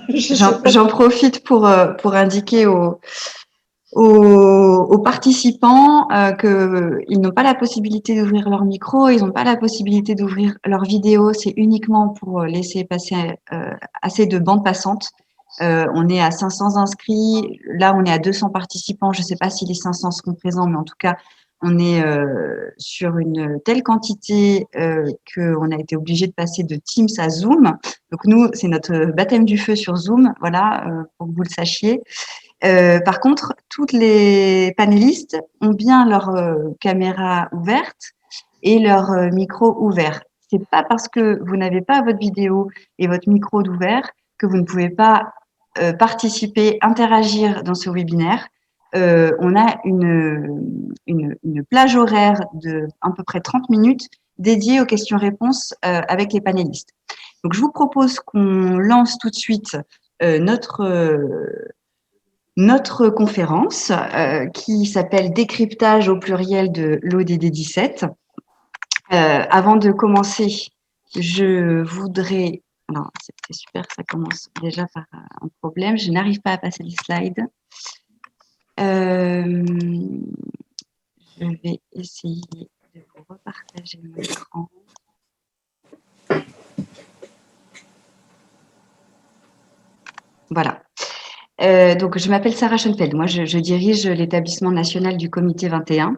Je sais pas. J'en profite pour indiquer aux participants qu'ils n'ont pas la possibilité d'ouvrir leur micro, ils n'ont pas la possibilité d'ouvrir leur vidéo, c'est uniquement pour laisser passer assez de bandes passantes. On est à 500 inscrits, là on est à 200 participants, je ne sais pas si les 500 seront présents, mais en tout cas on est sur une telle quantité qu'on a été obligé de passer de Teams à Zoom. Donc nous, c'est notre baptême du feu sur Zoom, voilà, pour que vous le sachiez. Par contre, toutes les panélistes ont bien leur caméra ouverte et leur micro ouvert. C'est pas parce que vous n'avez pas votre vidéo et votre micro d'ouvert que vous ne pouvez pas participer, interagir dans ce webinaire. On a une plage horaire de à peu près 30 minutes dédiée aux questions-réponses avec les panélistes. Donc, je vous propose qu'on lance tout de suite notre conférence qui s'appelle Décryptage au pluriel de l'ODD 17. Avant de commencer, je voudrais... Alors, c'est super, ça commence déjà par un problème. Je n'arrive pas à passer les slides. Je vais essayer de vous repartager mon écran. Voilà. Donc, je m'appelle Sarah Schoenfeld. Moi, je dirige l'établissement national du Comité 21.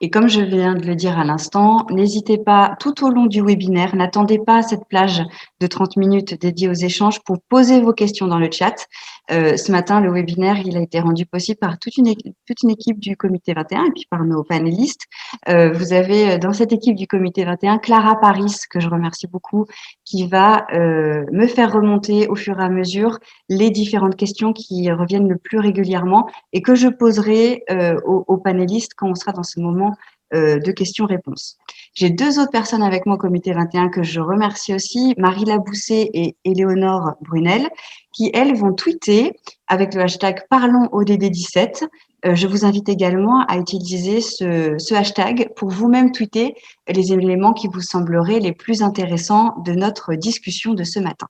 Et comme je viens de le dire à l'instant, n'hésitez pas, tout au long du webinaire, n'attendez pas cette plage de 30 minutes dédiée aux échanges pour poser vos questions dans le chat. Ce matin, le webinaire, il a été rendu possible par toute une équipe du Comité 21 et puis par nos panélistes. Vous avez dans cette équipe du Comité 21, Clara Paris, que je remercie beaucoup, qui va me faire remonter au fur et à mesure les différentes questions qui reviennent le plus régulièrement et que je poserai aux panélistes quand on sera dans ce moment de questions-réponses. J'ai deux autres personnes avec moi au Comité 21 que je remercie aussi, Marie Laboussé et Éléonore Brunel, qui, elles, vont tweeter avec le hashtag ParlonsODD17. Je vous invite également à utiliser ce hashtag pour vous-même tweeter les éléments qui vous sembleraient les plus intéressants de notre discussion de ce matin.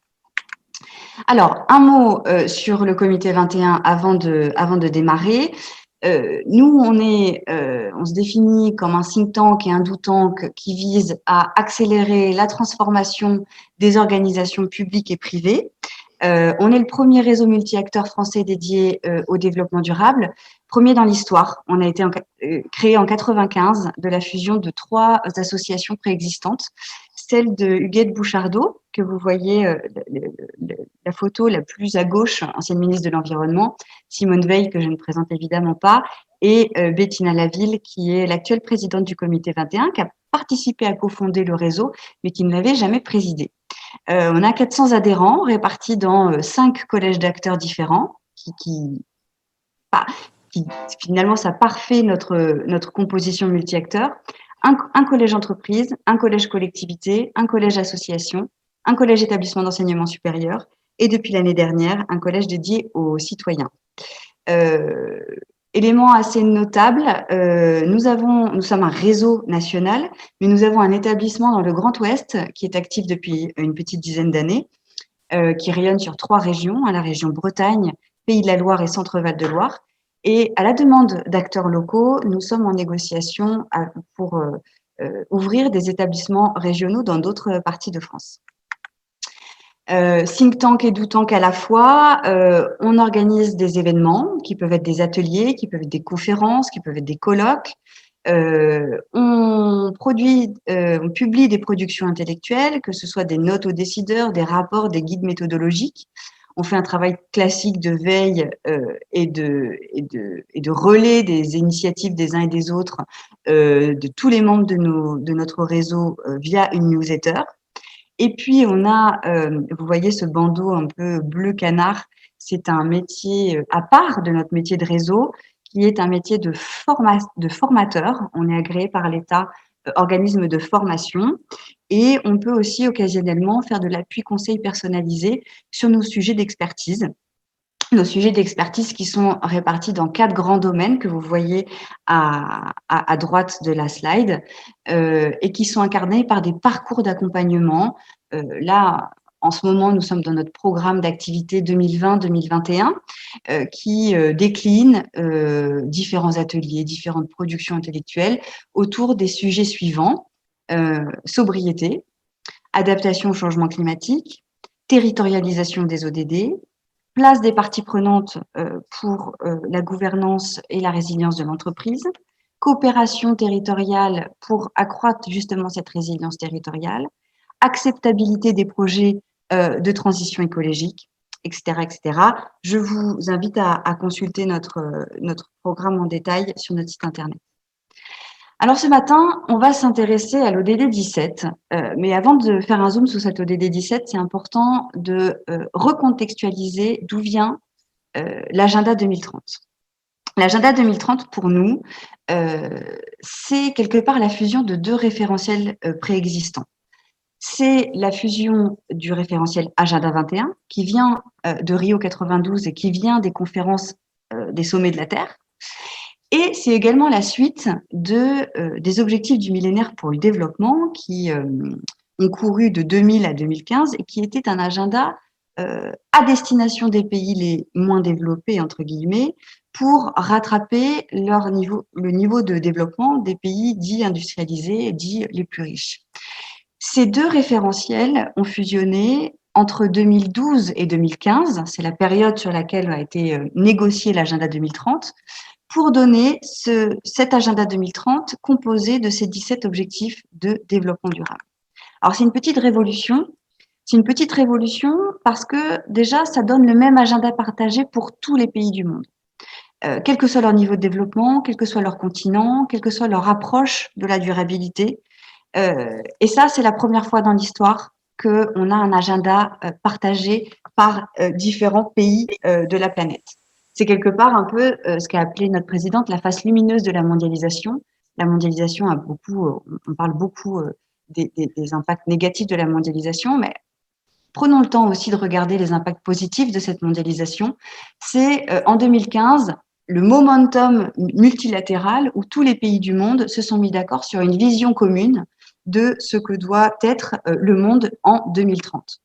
Alors, un mot sur le Comité 21 avant de démarrer. Nous, on se définit comme un think tank et un do tank qui vise à accélérer la transformation des organisations publiques et privées. On est le premier réseau multi-acteurs français dédié au développement durable, premier dans l'histoire. On a été créé en 95 de la fusion de 3 associations préexistantes, celle de Huguette Bouchardot, que vous voyez la photo la plus à gauche, ancienne ministre de l'Environnement, Simone Veil, que je ne présente évidemment pas, et Bettina Laville, qui est l'actuelle présidente du Comité 21, qui a participé à cofonder le réseau, mais qui ne l'avait jamais présidé. On a 400 adhérents répartis dans 5 collèges d'acteurs différents qui finalement, ça parfait notre composition multi-acteurs. Un collège entreprise, un collège collectivité, un collège association, un collège établissement d'enseignement supérieur et depuis l'année dernière, un collège dédié aux citoyens. Élément assez notable, nous sommes un réseau national, mais nous avons un établissement dans le Grand Ouest qui est actif depuis une petite dizaine d'années, qui rayonne sur 3 régions, la région Bretagne, Pays de la Loire et Centre-Val de Loire. Et à la demande d'acteurs locaux, nous sommes en négociation pour ouvrir des établissements régionaux dans d'autres parties de France. Think tank et do tank à la fois, on organise des événements qui peuvent être des ateliers, qui peuvent être des conférences, qui peuvent être des colloques. On publie des productions intellectuelles, que ce soit des notes aux décideurs, des rapports, des guides méthodologiques. On fait un travail classique de veille et de relais des initiatives des uns et des autres, de tous les membres de notre réseau via une newsletter. Et puis, on a, vous voyez ce bandeau un peu bleu canard, c'est un métier à part de notre métier de réseau, qui est un métier de formateur. On est agréé par l'État, organisme de formation. Et on peut aussi occasionnellement faire de l'appui conseil personnalisé sur nos sujets d'expertise. Nos sujets d'expertise qui sont répartis dans 4 grands domaines que vous voyez à droite de la slide et qui sont incarnés par des parcours d'accompagnement. Là, en ce moment, nous sommes dans notre programme d'activité 2020-2021 qui décline différents ateliers, différentes productions intellectuelles autour des sujets suivants: sobriété, adaptation au changement climatique, territorialisation des ODD, place des parties prenantes pour la gouvernance et la résilience de l'entreprise, coopération territoriale pour accroître justement cette résilience territoriale, acceptabilité des projets de transition écologique, etc., etc. Je vous invite à consulter notre programme en détail sur notre site internet. Alors ce matin, on va s'intéresser à l'ODD 17, mais avant de faire un zoom sur cet ODD 17, c'est important de recontextualiser d'où vient l'agenda 2030. L'agenda 2030, pour nous, c'est quelque part la fusion de deux référentiels préexistants. C'est la fusion du référentiel Agenda 21, qui vient de Rio 92 et qui vient des conférences des sommets de la Terre. Et c'est également la suite des objectifs du millénaire pour le développement qui ont couru de 2000 à 2015 et qui était un agenda à destination des pays les moins développés, entre guillemets, pour rattraper le niveau de développement des pays dits industrialisés, dits les plus riches. Ces deux référentiels ont fusionné entre 2012 et 2015, c'est la période sur laquelle a été négocié l'agenda 2030, pour donner cet agenda 2030 composé de ces 17 objectifs de développement durable. Alors, c'est une petite révolution. C'est une petite révolution parce que déjà, ça donne le même agenda partagé pour tous les pays du monde. Quel que soit leur niveau de développement, quel que soit leur continent, quelle que soit leur approche de la durabilité. Et ça, c'est la première fois dans l'histoire qu'on a un agenda partagé par différents pays de la planète. C'est quelque part un peu ce qu'a appelé notre présidente la face lumineuse de la mondialisation. La mondialisation a beaucoup, on parle beaucoup des impacts négatifs de la mondialisation, mais prenons le temps aussi de regarder les impacts positifs de cette mondialisation. C'est en 2015 le momentum multilatéral où tous les pays du monde se sont mis d'accord sur une vision commune de ce que doit être le monde en 2030.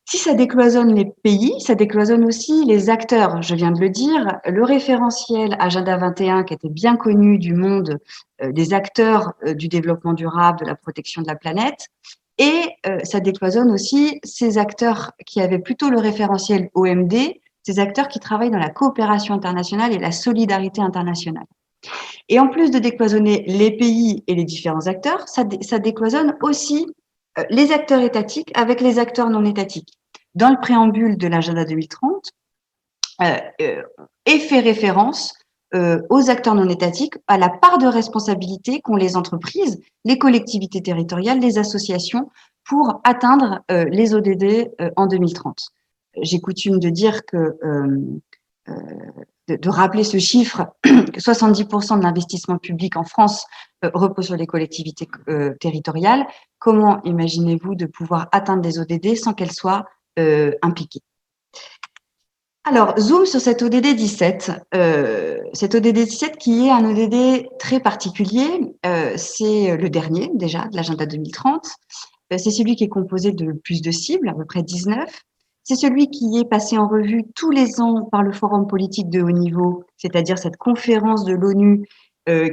Si ça décloisonne les pays, ça décloisonne aussi les acteurs. Je viens de le dire, le référentiel Agenda 21, qui était bien connu du monde des acteurs du développement durable, de la protection de la planète, et ça décloisonne aussi ces acteurs qui avaient plutôt le référentiel OMD, ces acteurs qui travaillent dans la coopération internationale et la solidarité internationale. Et en plus de décloisonner les pays et les différents acteurs, ça décloisonne aussi les acteurs étatiques avec les acteurs non étatiques. Dans le préambule de l'agenda 2030, est fait référence aux acteurs non étatiques, à la part de responsabilité qu'ont les entreprises, les collectivités territoriales, les associations pour atteindre les ODD en 2030. J'ai coutume de dire que de rappeler ce chiffre, que 70% de l'investissement public en France repose sur les collectivités territoriales. Comment imaginez-vous de pouvoir atteindre des ODD sans qu'elles soient impliquées? Alors, zoom sur cet ODD 17. Cet ODD 17 qui est un ODD très particulier, c'est le dernier déjà de l'agenda 2030. C'est celui qui est composé de plus de cibles, à peu près 19. C'est celui qui est passé en revue tous les ans par le Forum politique de haut niveau, c'est-à-dire cette conférence de l'ONU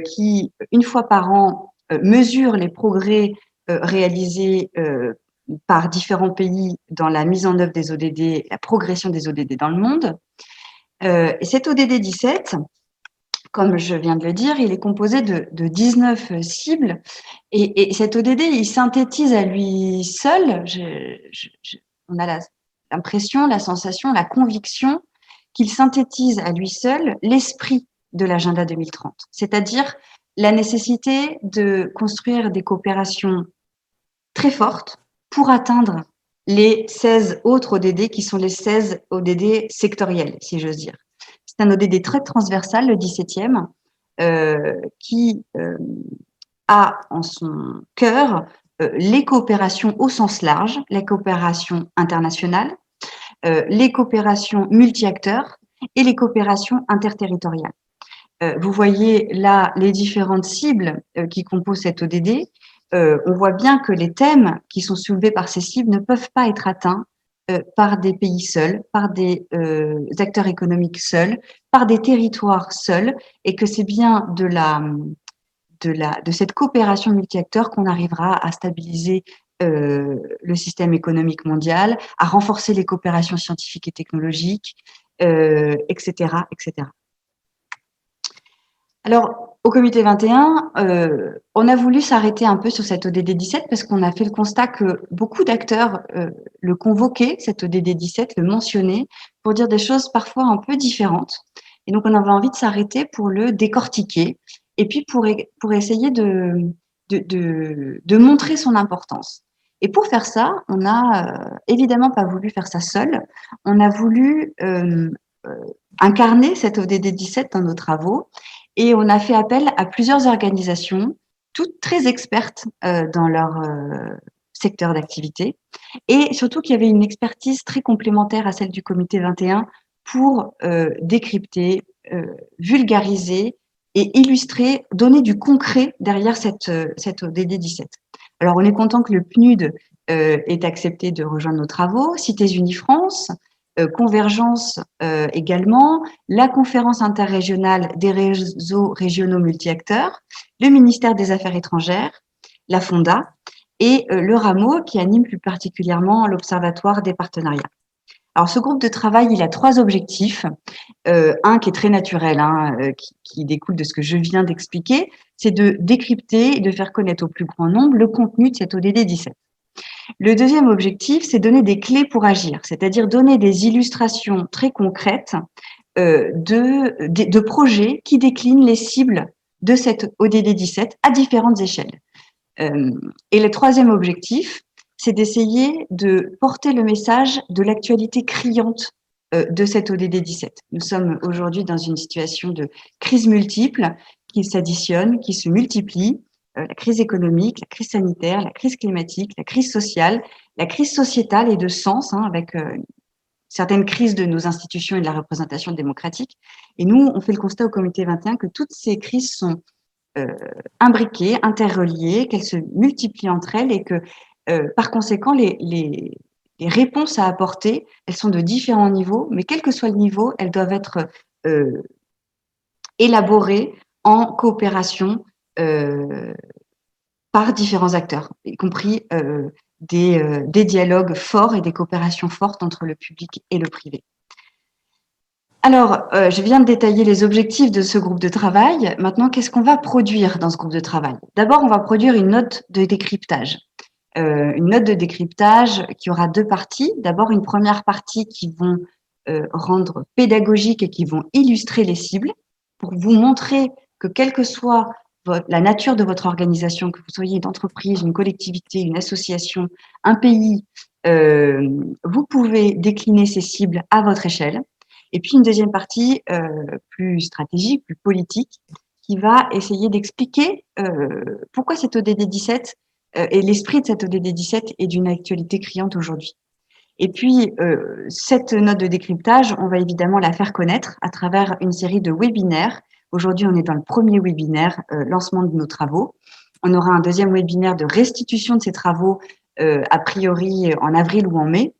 qui, une fois par an, mesure les progrès réalisés par différents pays dans la mise en œuvre des ODD, la progression des ODD dans le monde. Et cet ODD 17, comme je viens de le dire, il est composé de 19 cibles. Et cet ODD, il synthétise à lui seul, on a l'impression, la sensation, la conviction qu'il synthétise à lui seul l'esprit de l'agenda 2030, c'est-à-dire la nécessité de construire des coopérations très fortes pour atteindre les 16 autres ODD qui sont les 16 ODD sectoriels, si j'ose dire. C'est un ODD très transversal, le 17e, qui a en son cœur les coopérations au sens large, les coopérations internationales, les coopérations multi-acteurs et les coopérations interterritoriales. Vous voyez là les différentes cibles qui composent cet ODD. on voit bien que les thèmes qui sont soulevés par ces cibles ne peuvent pas être atteints par des pays seuls, par des acteurs économiques seuls, par des territoires seuls, et que c'est bien de cette coopération multi-acteurs qu'on arrivera à stabiliser le système économique mondial, à renforcer les coopérations scientifiques et technologiques, etc., etc. Alors, au comité 21, on a voulu s'arrêter un peu sur cet ODD 17 parce qu'on a fait le constat que beaucoup d'acteurs le convoquaient, cet ODD 17, le mentionnaient, pour dire des choses parfois un peu différentes. Et donc, on avait envie de s'arrêter pour le décortiquer et puis pour essayer de montrer son importance. Et pour faire ça, on n'a évidemment pas voulu faire ça seul. On a voulu incarner cet ODD 17 dans nos travaux. Et on a fait appel à plusieurs organisations, toutes très expertes dans leur secteur d'activité. Et surtout qu'il y avait une expertise très complémentaire à celle du comité 21 pour décrypter, vulgariser et illustrer, donner du concret derrière cette ODD 17. Alors, on est content que le PNUD ait accepté de rejoindre nos travaux, Cités Unies France, Convergence également, la conférence interrégionale des réseaux régionaux multi-acteurs, le ministère des Affaires étrangères, la FONDA et le RAMO qui anime plus particulièrement l'Observatoire des partenariats. Alors, ce groupe de travail, il a 3 objectifs. Un qui est très naturel, qui découle de ce que je viens d'expliquer, c'est de décrypter et de faire connaître au plus grand nombre le contenu de cet ODD 17. Le deuxième objectif, c'est donner des clés pour agir, c'est-à-dire donner des illustrations très concrètes de projets qui déclinent les cibles de cette ODD 17 à différentes échelles. Et le troisième objectif, c'est d'essayer de porter le message de l'actualité criante de cette ODD 17. Nous sommes aujourd'hui dans une situation de crise multiple qui s'additionnent, qui se multiplient. La crise économique, la crise sanitaire, la crise climatique, la crise sociale, la crise sociétale et de sens, avec certaines crises de nos institutions et de la représentation démocratique. Et nous, on fait le constat au comité 21 que toutes ces crises sont imbriquées, interreliées, qu'elles se multiplient entre elles et que, par conséquent, les réponses à apporter, elles sont de différents niveaux, mais quel que soit le niveau, elles doivent être élaborées en coopération par différents acteurs, y compris des dialogues forts et des coopérations fortes entre le public et le privé. Alors, je viens de détailler les objectifs de ce groupe de travail. Maintenant, qu'est-ce qu'on va produire dans ce groupe de travail? D'abord, on va produire une note de décryptage. Une note de décryptage qui aura 2 parties. D'abord, une première partie qui vont rendre pédagogique et qui vont illustrer les cibles pour vous montrer que quelle que soit la nature de votre organisation, que vous soyez une entreprise, une collectivité, une association, un pays, vous pouvez décliner ces cibles à votre échelle. Et puis une deuxième partie plus stratégique, plus politique, qui va essayer d'expliquer pourquoi cette ODD 17 et l'esprit de cette ODD 17 est d'une actualité criante aujourd'hui. Et puis, cette note de décryptage, on va évidemment la faire connaître à travers une série de webinaires. Aujourd'hui, on est dans le premier webinaire, lancement de nos travaux. On aura un deuxième webinaire de restitution de ces travaux, a priori en avril ou en mai.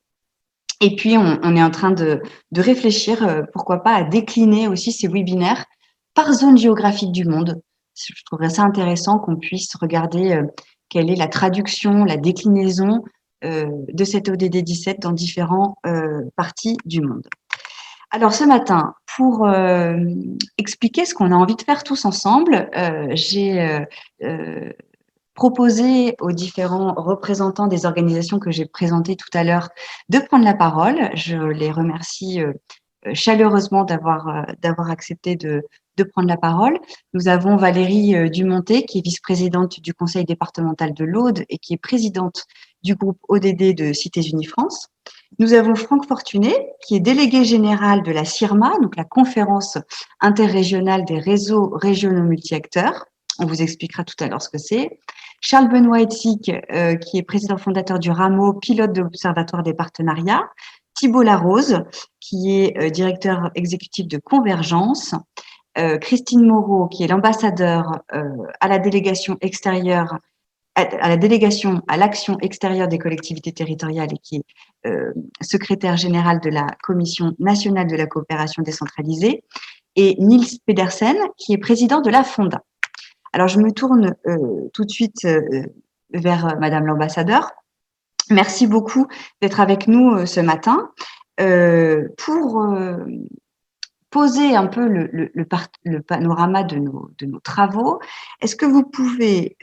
Et puis, on est en train de réfléchir, pourquoi pas, à décliner aussi ces webinaires par zone géographique du monde. Je trouverais ça intéressant qu'on puisse regarder quelle est la traduction, la déclinaison de cette ODD 17 dans différentes parties du monde. Alors, ce matin, pour expliquer ce qu'on a envie de faire tous ensemble, j'ai proposer aux différents représentants des organisations que j'ai présentées tout à l'heure de prendre la parole. Je les remercie chaleureusement d'avoir accepté de prendre la parole. Nous avons Valérie Dumonté, qui est vice-présidente du conseil départemental de l'Aude et qui est présidente du groupe ODD de Cités Unies France. Nous avons Franck Fortuné, qui est délégué général de la CIRMA, donc la conférence interrégionale des réseaux régionaux multi-acteurs. On vous expliquera tout à l'heure ce que c'est. Charles Benoît Etzig, qui est président fondateur du RAMO, pilote de l'Observatoire des partenariats. Thibault Larose, qui est directeur exécutif de Convergence. Christine Moreau, qui est l'ambassadeur à la délégation extérieure à la délégation à l'action extérieure des collectivités territoriales et qui est secrétaire général de la Commission nationale de la coopération décentralisée, et Niels Pedersen, qui est président de la FONDA. Alors, je me tourne tout de suite vers Madame l'ambassadeur. Merci beaucoup d'être avec nous ce matin pour poser un peu le panorama de nos travaux. Est-ce que vous pouvez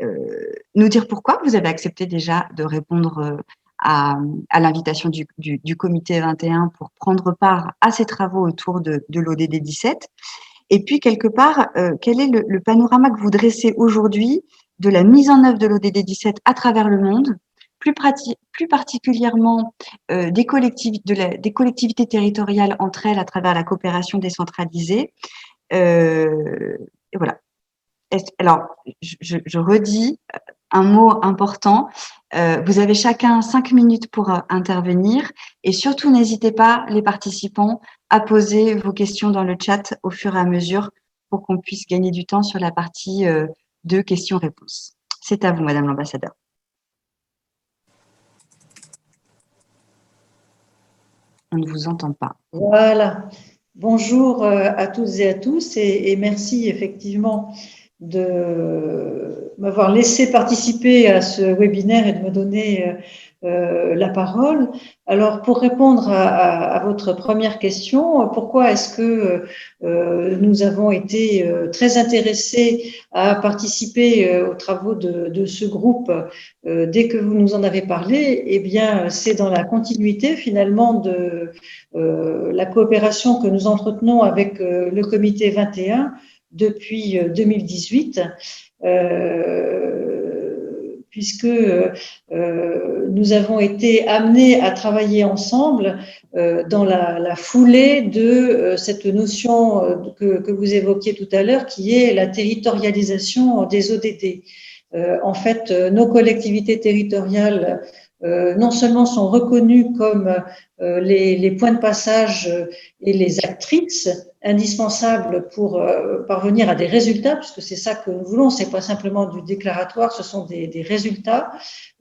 nous dire pourquoi vous avez accepté déjà de répondre à l'invitation du comité 21 pour prendre part à ces travaux autour de l'ODD 17? Et puis, quelque part, quel est le panorama que vous dressez aujourd'hui de la mise en œuvre de l'ODD 17 à travers le monde, plus particulièrement des collectivités territoriales entre elles à travers la coopération décentralisée. Et voilà. Alors, je redis un mot important. Vous avez chacun 5 minutes pour intervenir et surtout n'hésitez pas, les participants, à poser vos questions dans le chat au fur et à mesure pour qu'on puisse gagner du temps sur la partie de questions-réponses. C'est à vous, Madame l'ambassadeur. On ne vous entend pas. Voilà. Bonjour à toutes et à tous et merci effectivement de m'avoir laissé participer à ce webinaire et de me donner la parole. Alors, pour répondre à votre première question, pourquoi est-ce que nous avons été très intéressés à participer aux travaux de ce groupe dès que vous nous en avez parlé? Eh bien, c'est dans la continuité finalement de la coopération que nous entretenons avec le comité 21 depuis 2018, puisque nous avons été amenés à travailler ensemble dans la foulée de cette notion que vous évoquiez tout à l'heure, qui est la territorialisation des ODD. En fait, nos collectivités territoriales non seulement sont reconnues comme les points de passage et les actrices indispensables pour parvenir à des résultats, puisque c'est ça que nous voulons, c'est pas simplement du déclaratoire, ce sont des résultats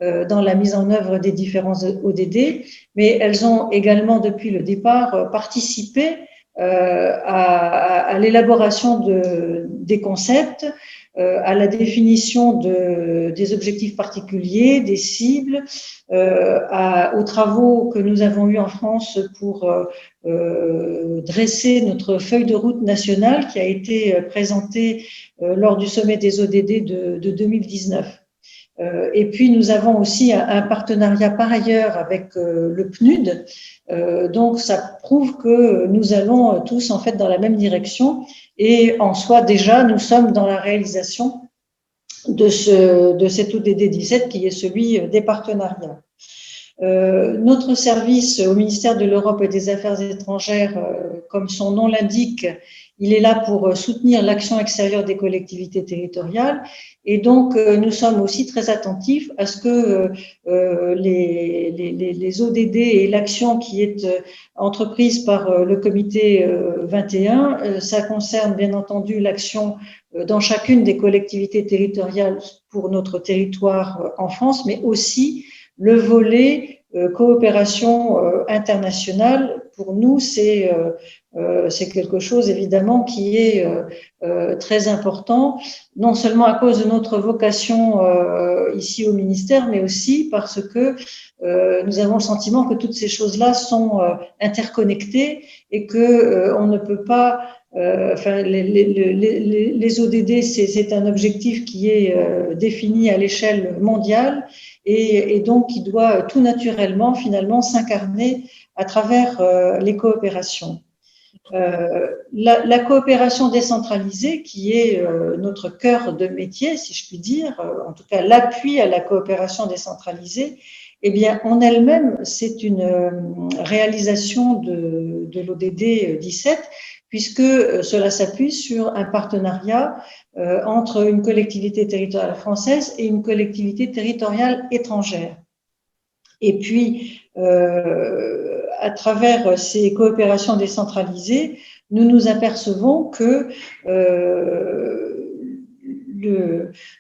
dans la mise en œuvre des différents ODD, mais elles ont également depuis le départ participé à l'élaboration des concepts, à la définition des objectifs particuliers, des cibles, aux travaux que nous avons eus en France pour dresser notre feuille de route nationale qui a été présentée lors du sommet des ODD de 2019. Et puis, nous avons aussi un partenariat par ailleurs avec le PNUD. Donc, ça prouve que nous allons tous, en fait, dans la même direction. Et en soi, déjà, nous sommes dans la réalisation de cet ODD 17 qui est celui des partenariats. Notre service au ministère de l'Europe et des Affaires étrangères, comme son nom l'indique, il est là pour soutenir l'action extérieure des collectivités territoriales et donc nous sommes aussi très attentifs à ce que les ODD et l'action qui est entreprise par le comité 21, ça concerne bien entendu l'action dans chacune des collectivités territoriales pour notre territoire en France, mais aussi le volet coopération internationale. Pour nous, c'est quelque chose évidemment qui est très important, non seulement à cause de notre vocation ici au ministère, mais aussi parce que nous avons le sentiment que toutes ces choses-là sont interconnectées et que on ne peut pas enfin, les ODD, c'est un objectif qui est défini à l'échelle mondiale et donc qui doit tout naturellement finalement s'incarner à travers les coopérations. La coopération décentralisée, qui est notre cœur de métier, si je puis dire, en tout cas l'appui à la coopération décentralisée, eh bien, en elle-même, c'est une réalisation de l'ODD 17, puisque cela s'appuie sur un partenariat entre une collectivité territoriale française et une collectivité territoriale étrangère. Et puis, à travers ces coopérations décentralisées, nous nous apercevons que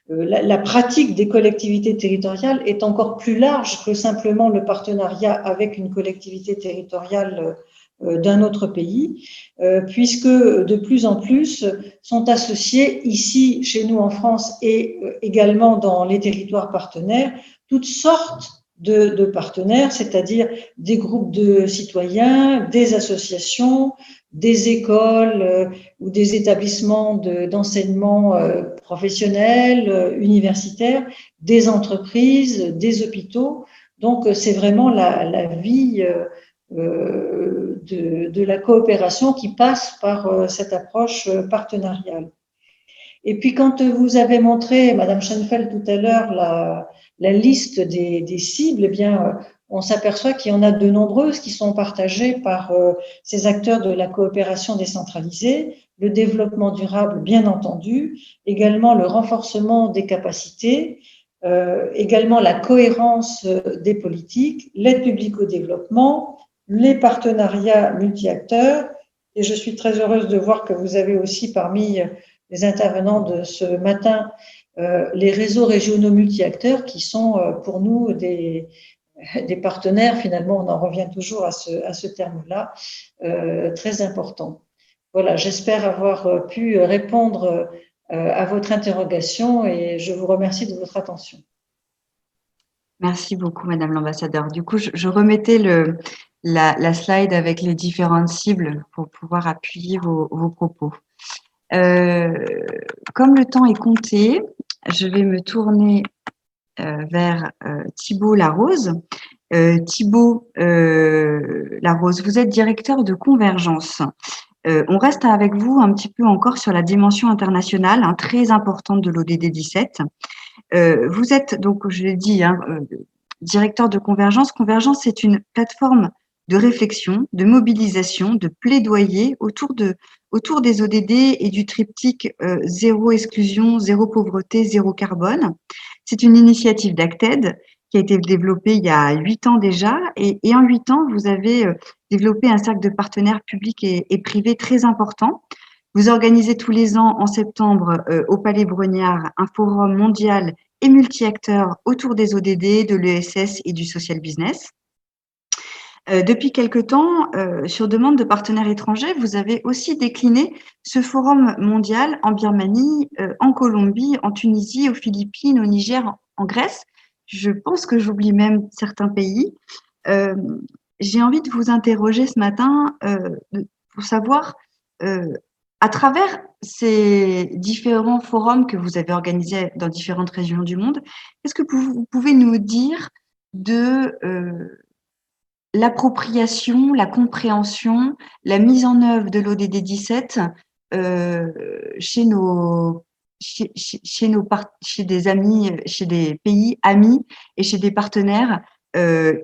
la pratique des collectivités territoriales est encore plus large que simplement le partenariat avec une collectivité territoriale d'un autre pays, puisque de plus en plus sont associés ici, chez nous en France et également dans les territoires partenaires, toutes sortes de partenaires, c'est-à-dire des groupes de citoyens, des associations, des écoles ou des établissements d'enseignement professionnel, universitaire, des entreprises, des hôpitaux. Donc, c'est vraiment la vie de la coopération qui passe par cette approche partenariale. Et puis, quand vous avez montré, Madame Schoenfeld, tout à l'heure, la liste des cibles, eh bien, on s'aperçoit qu'il y en a de nombreuses qui sont partagées par ces acteurs de la coopération décentralisée, le développement durable, bien entendu, également le renforcement des capacités, également la cohérence des politiques, l'aide publique au développement, les partenariats multi-acteurs. Et je suis très heureuse de voir que vous avez aussi parmi les intervenants de ce matin les réseaux régionaux multi-acteurs qui sont pour nous des partenaires, finalement, on en revient toujours à ce terme-là, très important. Voilà, j'espère avoir pu répondre à votre interrogation et je vous remercie de votre attention. Merci beaucoup, Madame l'ambassadeur. Du coup, je remettais la slide avec les différentes cibles pour pouvoir appuyer vos propos. Comme le temps est compté, je vais me tourner vers Thibault Larose. Thibault Larose, vous êtes directeur de Convergence. On reste avec vous un petit peu encore sur la dimension internationale, hein, très importante de l'ODD 17. Vous êtes, donc, je l'ai dit, hein, directeur de Convergence. Convergence, c'est une plateforme de réflexion, de mobilisation, de plaidoyer autour des ODD et du triptyque zéro exclusion, zéro pauvreté, zéro carbone. C'est une initiative d'Acted qui a été développée il y a 8 ans déjà. Et en 8 ans, vous avez développé un cercle de partenaires publics et privés très important. Vous organisez tous les ans, en septembre, au Palais Brognard, un forum mondial et multi-acteurs autour des ODD, de l'ESS et du social business. Depuis quelque temps, sur demande de partenaires étrangers, vous avez aussi décliné ce forum mondial en Birmanie, en Colombie, en Tunisie, aux Philippines, au Niger, en Grèce. Je pense que j'oublie même certains pays. J'ai envie de vous interroger ce matin pour savoir, à travers ces différents forums que vous avez organisés dans différentes régions du monde, qu'est-ce que vous pouvez nous dire de l'appropriation, la compréhension, la mise en œuvre de l'ODD 17 chez des amis, chez des pays amis et chez des partenaires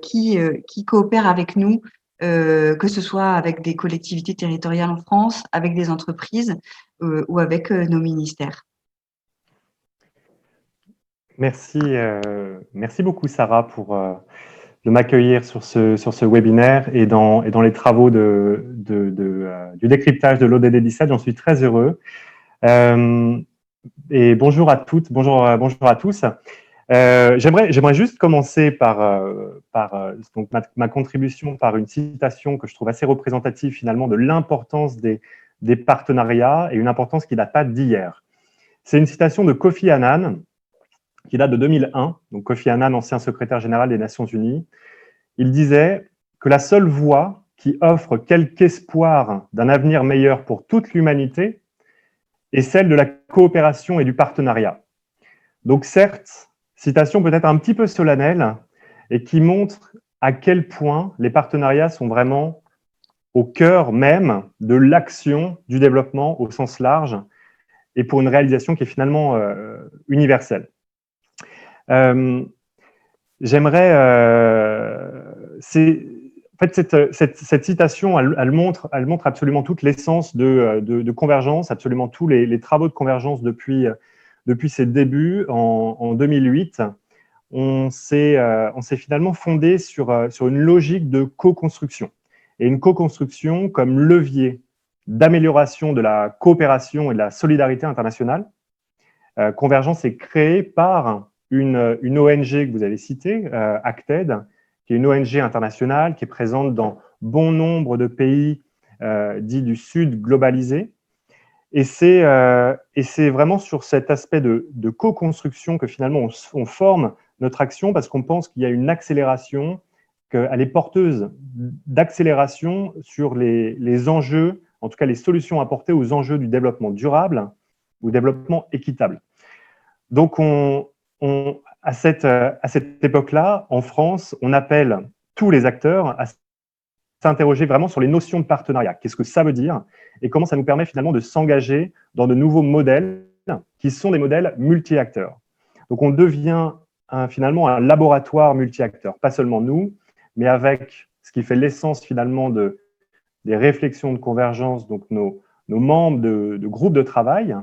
qui coopèrent avec nous, que ce soit avec des collectivités territoriales en France, avec des entreprises ou avec nos ministères. Merci beaucoup Sarah pour de m'accueillir sur ce webinaire et dans les travaux du décryptage de l'ODD 17. J'en suis très heureux. Et bonjour à toutes, bonjour à tous. J'aimerais juste commencer par donc ma contribution par une citation que je trouve assez représentative finalement de l'importance des partenariats et une importance qui ne date pas d'hier. C'est une citation de Kofi Annan qui date de 2001. Donc Kofi Annan, ancien secrétaire général des Nations Unies, il disait que la seule voie qui offre quelque espoir d'un avenir meilleur pour toute l'humanité est celle de la coopération et du partenariat. Donc certes, citation peut-être un petit peu solennelle et qui montre à quel point les partenariats sont vraiment au cœur même de l'action du développement au sens large et pour une réalisation qui est finalement universelle. J'aimerais… en fait, cette citation, elle montre absolument toute l'essence de Convergence, absolument tous les travaux de Convergence depuis ses débuts en 2008. On s'est finalement fondé sur une logique de co-construction. Et une co-construction comme levier d'amélioration de la coopération et de la solidarité internationale, Convergence est créée par une ONG que vous avez citée, Acted, qui est une ONG internationale qui est présente dans bon nombre de pays dits du Sud globalisé. Et c'est vraiment sur cet aspect de co-construction que finalement on forme notre action, parce qu'on pense qu'il y a une accélération, qu'elle est porteuse d'accélération sur les enjeux, en tout cas les solutions apportées aux enjeux du développement durable ou développement équitable. Donc, à cette époque-là, en France, on appelle tous les acteurs à s'interroger vraiment sur les notions de partenariat. Qu'est-ce que ça veut dire et comment ça nous permet finalement de s'engager dans de nouveaux modèles qui sont des modèles multi-acteurs. Donc, on devient finalement un laboratoire multi-acteurs, pas seulement nous, mais avec ce qui fait l'essence finalement des réflexions de convergence, donc nos membres de groupes de travail,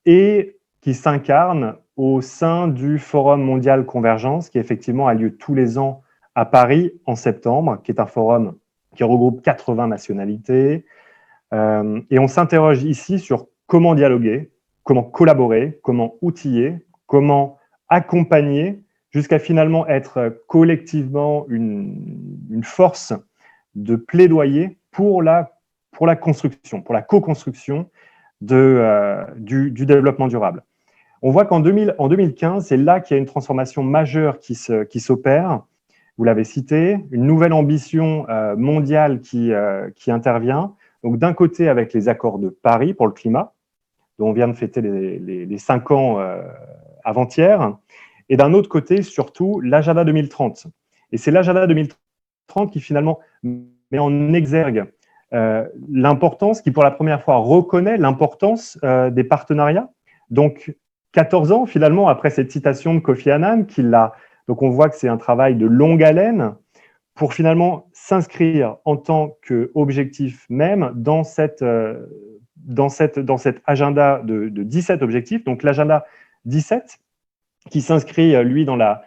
et qui s'incarne au sein du Forum mondial Convergence, qui effectivement a lieu tous les ans à Paris en septembre, qui est un forum qui regroupe 80 nationalités. Et on s'interroge ici sur comment dialoguer, comment collaborer, comment outiller, comment accompagner, jusqu'à finalement être collectivement une force de plaidoyer pour la construction, pour la co-construction du développement durable. On voit qu'en 2015, c'est là qu'il y a une transformation majeure qui s'opère. Vous l'avez cité, une nouvelle ambition mondiale qui intervient. Donc, d'un côté, avec les accords de Paris pour le climat, dont on vient de fêter les 5 ans avant-hier, et d'un autre côté, surtout, l'agenda 2030. Et c'est l'agenda 2030 qui, finalement, met en exergue l'importance, qui, pour la première fois, reconnaît l'importance des partenariats. Donc, 14 ans, finalement, après cette citation de Kofi Annan, donc on voit que c'est un travail de longue haleine pour finalement s'inscrire en tant qu'objectif même dans cet agenda de 17 objectifs. Donc l'agenda 17 qui s'inscrit, lui, dans la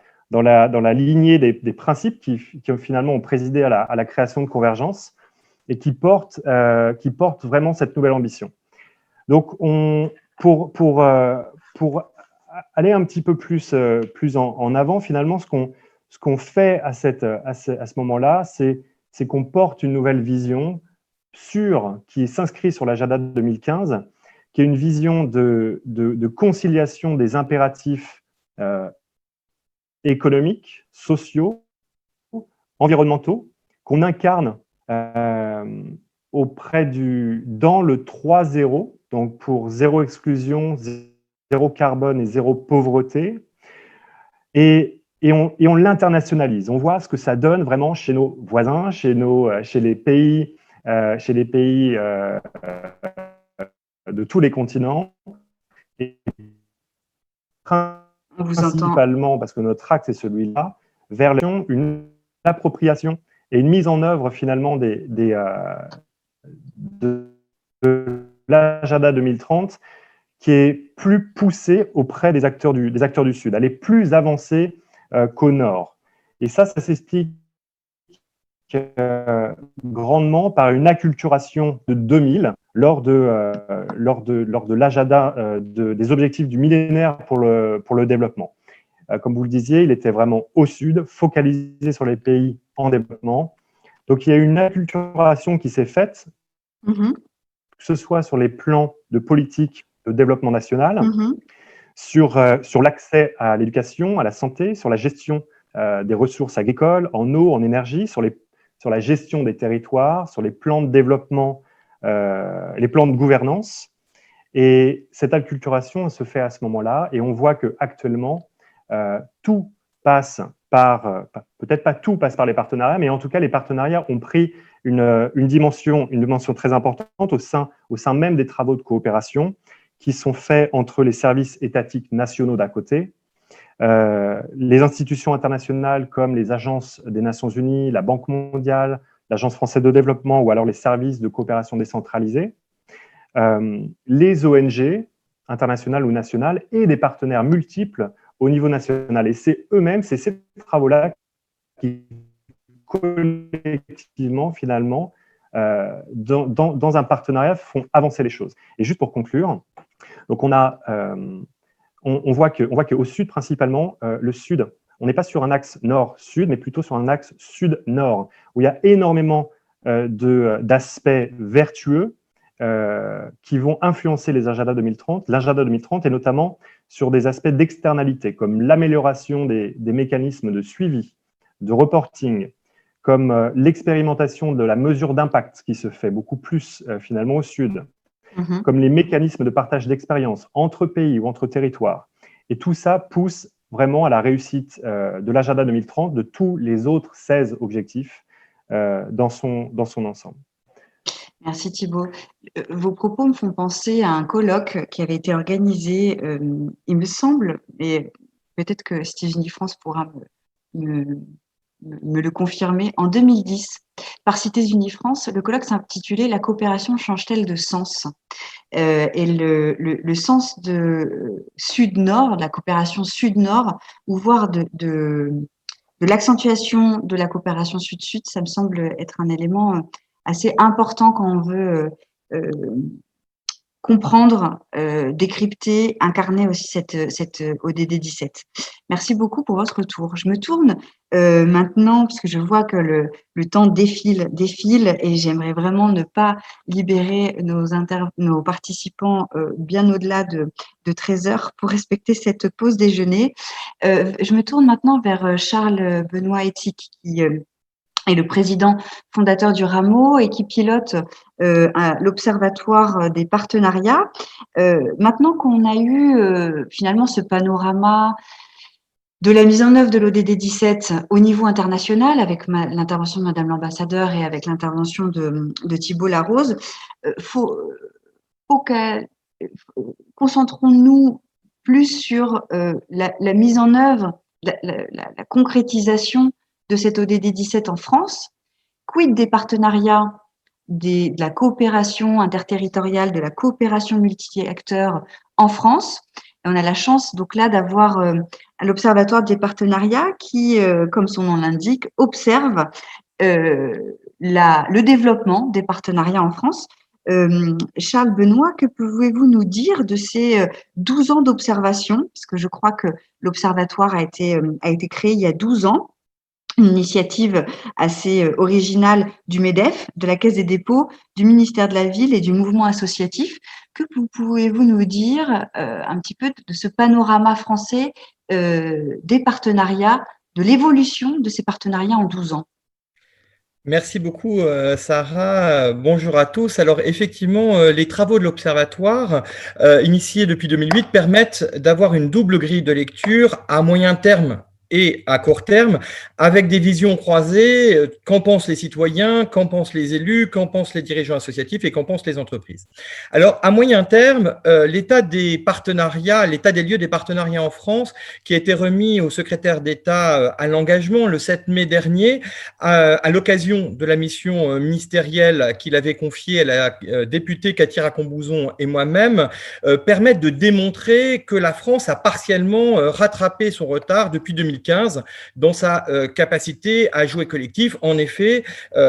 lignée des principes qui finalement ont présidé à la création de Convergence et qui porte vraiment cette nouvelle ambition. Donc, pour aller un petit peu plus en avant, finalement, ce qu'on fait à ce moment-là, c'est qu'on porte une nouvelle vision qui s'inscrit sur l'agenda 2015, qui est une vision de conciliation des impératifs économiques, sociaux, environnementaux, qu'on incarne dans le 3-0, donc pour zéro exclusion, zéro carbone et zéro pauvreté, et on l'internationalise. On voit ce que ça donne vraiment chez nos voisins, chez les pays de tous les continents, et principalement parce que notre axe est celui-là, vers une appropriation et une mise en œuvre finalement de l'agenda 2030 qui est plus poussée auprès des acteurs du Sud. Elle est plus avancée qu'au Nord. Et ça s'explique grandement par une acculturation de 2000 lors de l'agenda des objectifs du millénaire pour le développement. Comme vous le disiez, il était vraiment au Sud, focalisé sur les pays en développement. Donc, il y a une acculturation qui s'est faite, que ce soit sur les plans de politique de développement national, sur l'accès à l'éducation, à la santé, sur la gestion des ressources agricoles, en eau, en énergie, sur la gestion des territoires, sur les plans de développement, les plans de gouvernance. Et cette acculturation se fait à ce moment-là, et on voit qu'actuellement, tout passe peut-être pas tout passe par les partenariats, mais en tout cas, les partenariats ont pris une dimension très importante au sein même des travaux de coopération qui sont faits entre les services étatiques nationaux d'un côté, les institutions internationales comme les agences des Nations Unies, la Banque mondiale, l'Agence française de développement ou alors les services de coopération décentralisés, les ONG internationales ou nationales et des partenaires multiples au niveau national. Et c'est ces travaux-là qui, collectivement, finalement, dans un partenariat, font avancer les choses. Et juste pour conclure, Donc, on voit qu'au sud, principalement, le sud, on n'est pas sur un axe nord-sud, mais plutôt sur un axe sud-nord, où il y a énormément d'aspects vertueux qui vont influencer l'agenda 2030, et notamment sur des aspects d'externalité, comme l'amélioration des mécanismes de suivi, de reporting, comme l'expérimentation de la mesure d'impact qui se fait beaucoup plus finalement au sud, comme les mécanismes de partage d'expérience entre pays ou entre territoires. Et tout ça pousse vraiment à la réussite de l'agenda 2030, de tous les autres 16 objectifs dans son ensemble. Merci Thibault. Vos propos me font penser à un colloque qui avait été organisé, il me semble, et peut-être que Steve Nifrance pourra me le confirmer, en 2010, par Cités Unifrance. Le colloque s'intitulait « La coopération change-t-elle de sens ?» Et le sens de sud-nord, de la coopération sud-nord, ou voire de l'accentuation de la coopération sud-sud, ça me semble être un élément assez important quand on veut comprendre, décrypter, incarner aussi cette ODD 17. Merci beaucoup pour votre retour. Je me tourne maintenant, parce que je vois que le temps défile, et j'aimerais vraiment ne pas libérer nos participants bien au-delà de 13 heures pour respecter cette pause déjeuner. Je me tourne maintenant vers Charles Benoît Éthique, qui est le président fondateur du Rameau et qui pilote l'Observatoire des partenariats. Maintenant qu'on a eu finalement ce panorama de la mise en œuvre de l'ODD 17 au niveau international, avec l'intervention de Madame l'ambassadeur et avec l'intervention de Thibault Larose, concentrons-nous plus sur la mise en œuvre, la concrétisation de cette ODD 17 en France. Quid des partenariats, de la coopération interterritoriale, de la coopération multi-acteurs en France? Et on a la chance donc là d'avoir l'Observatoire des partenariats qui, comme son nom l'indique, observe le développement des partenariats en France. Charles Benoît, que pouvez-vous nous dire de ces 12 ans d'observation? Parce que je crois que l'Observatoire a été créé il y a 12 ans. Une initiative assez originale du MEDEF, de la Caisse des dépôts, du ministère de la Ville et du mouvement associatif. Que pouvez-vous nous dire un petit peu de ce panorama français des partenariats, de l'évolution de ces partenariats en 12 ans? Merci beaucoup, Sarah. Bonjour à tous. Alors, effectivement, les travaux de l'Observatoire, initiés depuis 2008, permettent d'avoir une double grille de lecture à moyen terme et à court terme, avec des visions croisées, qu'en pensent les citoyens, qu'en pensent les élus, qu'en pensent les dirigeants associatifs et qu'en pensent les entreprises. Alors, à moyen terme, l'état des partenariats, l'état des lieux des partenariats en France, qui a été remis au secrétaire d'État à l'engagement le 7 mai dernier, à l'occasion de la mission ministérielle qu'il avait confiée à la députée Cathy Racombouzon et moi-même, permettent de démontrer que la France a partiellement rattrapé son retard depuis 2015 dans sa capacité à jouer collectif. En effet,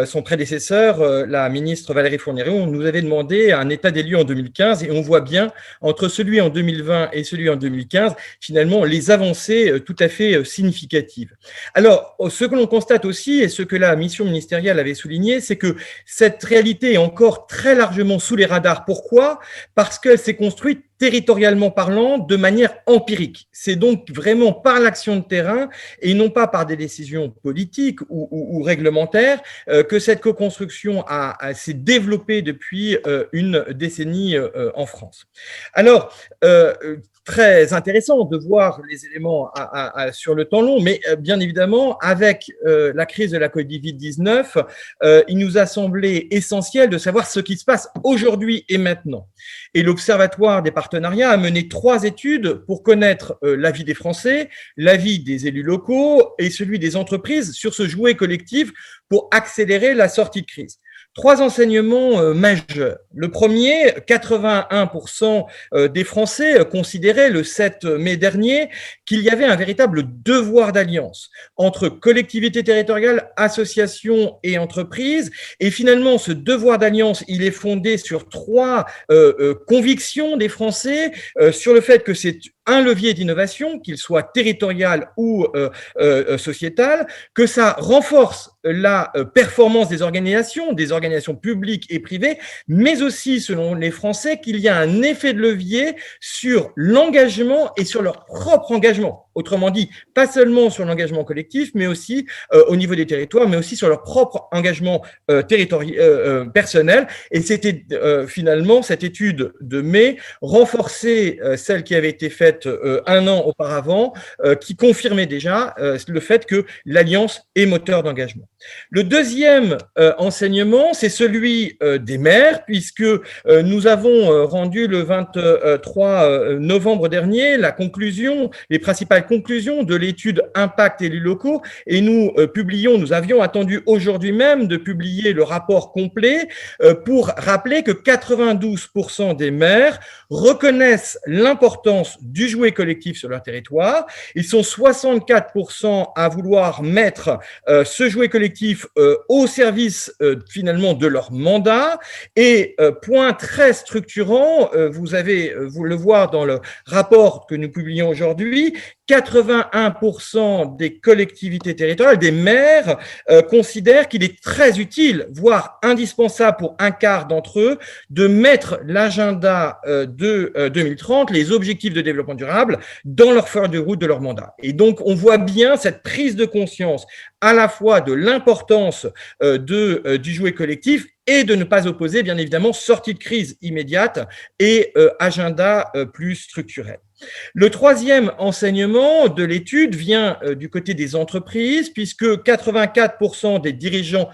son prédécesseur, la ministre Valérie Fourniret, nous avait demandé un état des lieux en 2015 et on voit bien entre celui en 2020 et celui en 2015, finalement, les avancées tout à fait significatives. Alors, ce que l'on constate aussi et ce que la mission ministérielle avait souligné, c'est que cette réalité est encore très largement sous les radars. Pourquoi ? Parce qu'elle s'est construite territorialement parlant, de manière empirique. C'est donc vraiment par l'action de terrain et non pas par des décisions politiques ou réglementaires que cette co-construction s'est développée depuis une décennie en France. Alors, très intéressant de voir les éléments sur le temps long, mais bien évidemment, avec la crise de la Covid-19, il nous a semblé essentiel de savoir ce qui se passe aujourd'hui et maintenant. Et l'Observatoire des partenariats a mené 3 études pour connaître l'avis des Français, l'avis des élus locaux et celui des entreprises sur ce jouet collectif pour accélérer la sortie de crise. Trois enseignements majeurs. Le premier, 81% des Français considéraient le 7 mai dernier qu'il y avait un véritable devoir d'alliance entre collectivités territoriales, associations et entreprises. Et finalement, ce devoir d'alliance, il est fondé sur trois convictions des Français, sur le fait que c'est un levier d'innovation, qu'il soit territorial ou sociétal, que ça renforce la performance des organisations publiques et privées, mais aussi, selon les Français, qu'il y a un effet de levier sur l'engagement et sur leur propre engagement. Autrement dit, pas seulement sur l'engagement collectif, mais aussi au niveau des territoires, mais aussi sur leur propre engagement personnel. Et c'était finalement cette étude de mai renforçait celle qui avait été faite un an auparavant, qui confirmait déjà le fait que l'alliance est moteur d'engagement. Le deuxième enseignement, c'est celui des maires, puisque nous avons rendu le 23 novembre dernier les principales conclusions de l'étude Impact élus locaux, et nous avions attendu aujourd'hui même de publier le rapport complet pour rappeler que 92% des maires reconnaissent l'importance du jouet collectif sur leur territoire. Ils sont 64% à vouloir mettre ce jouet collectif au service finalement de leur mandat. Et point très structurant, vous le voir dans le rapport que nous publions aujourd'hui, 81% des collectivités territoriales, des maires, considèrent qu'il est très utile, voire indispensable pour un quart d'entre eux, de mettre l'agenda de 2030, les objectifs de développement durable, dans leur feuille de route de leur mandat. Et donc, on voit bien cette prise de conscience à la fois de l'importance du jouet collectif et de ne pas opposer, bien évidemment, sortie de crise immédiate et agenda plus structurel. Le troisième enseignement de l'étude vient du côté des entreprises, puisque 84% des dirigeants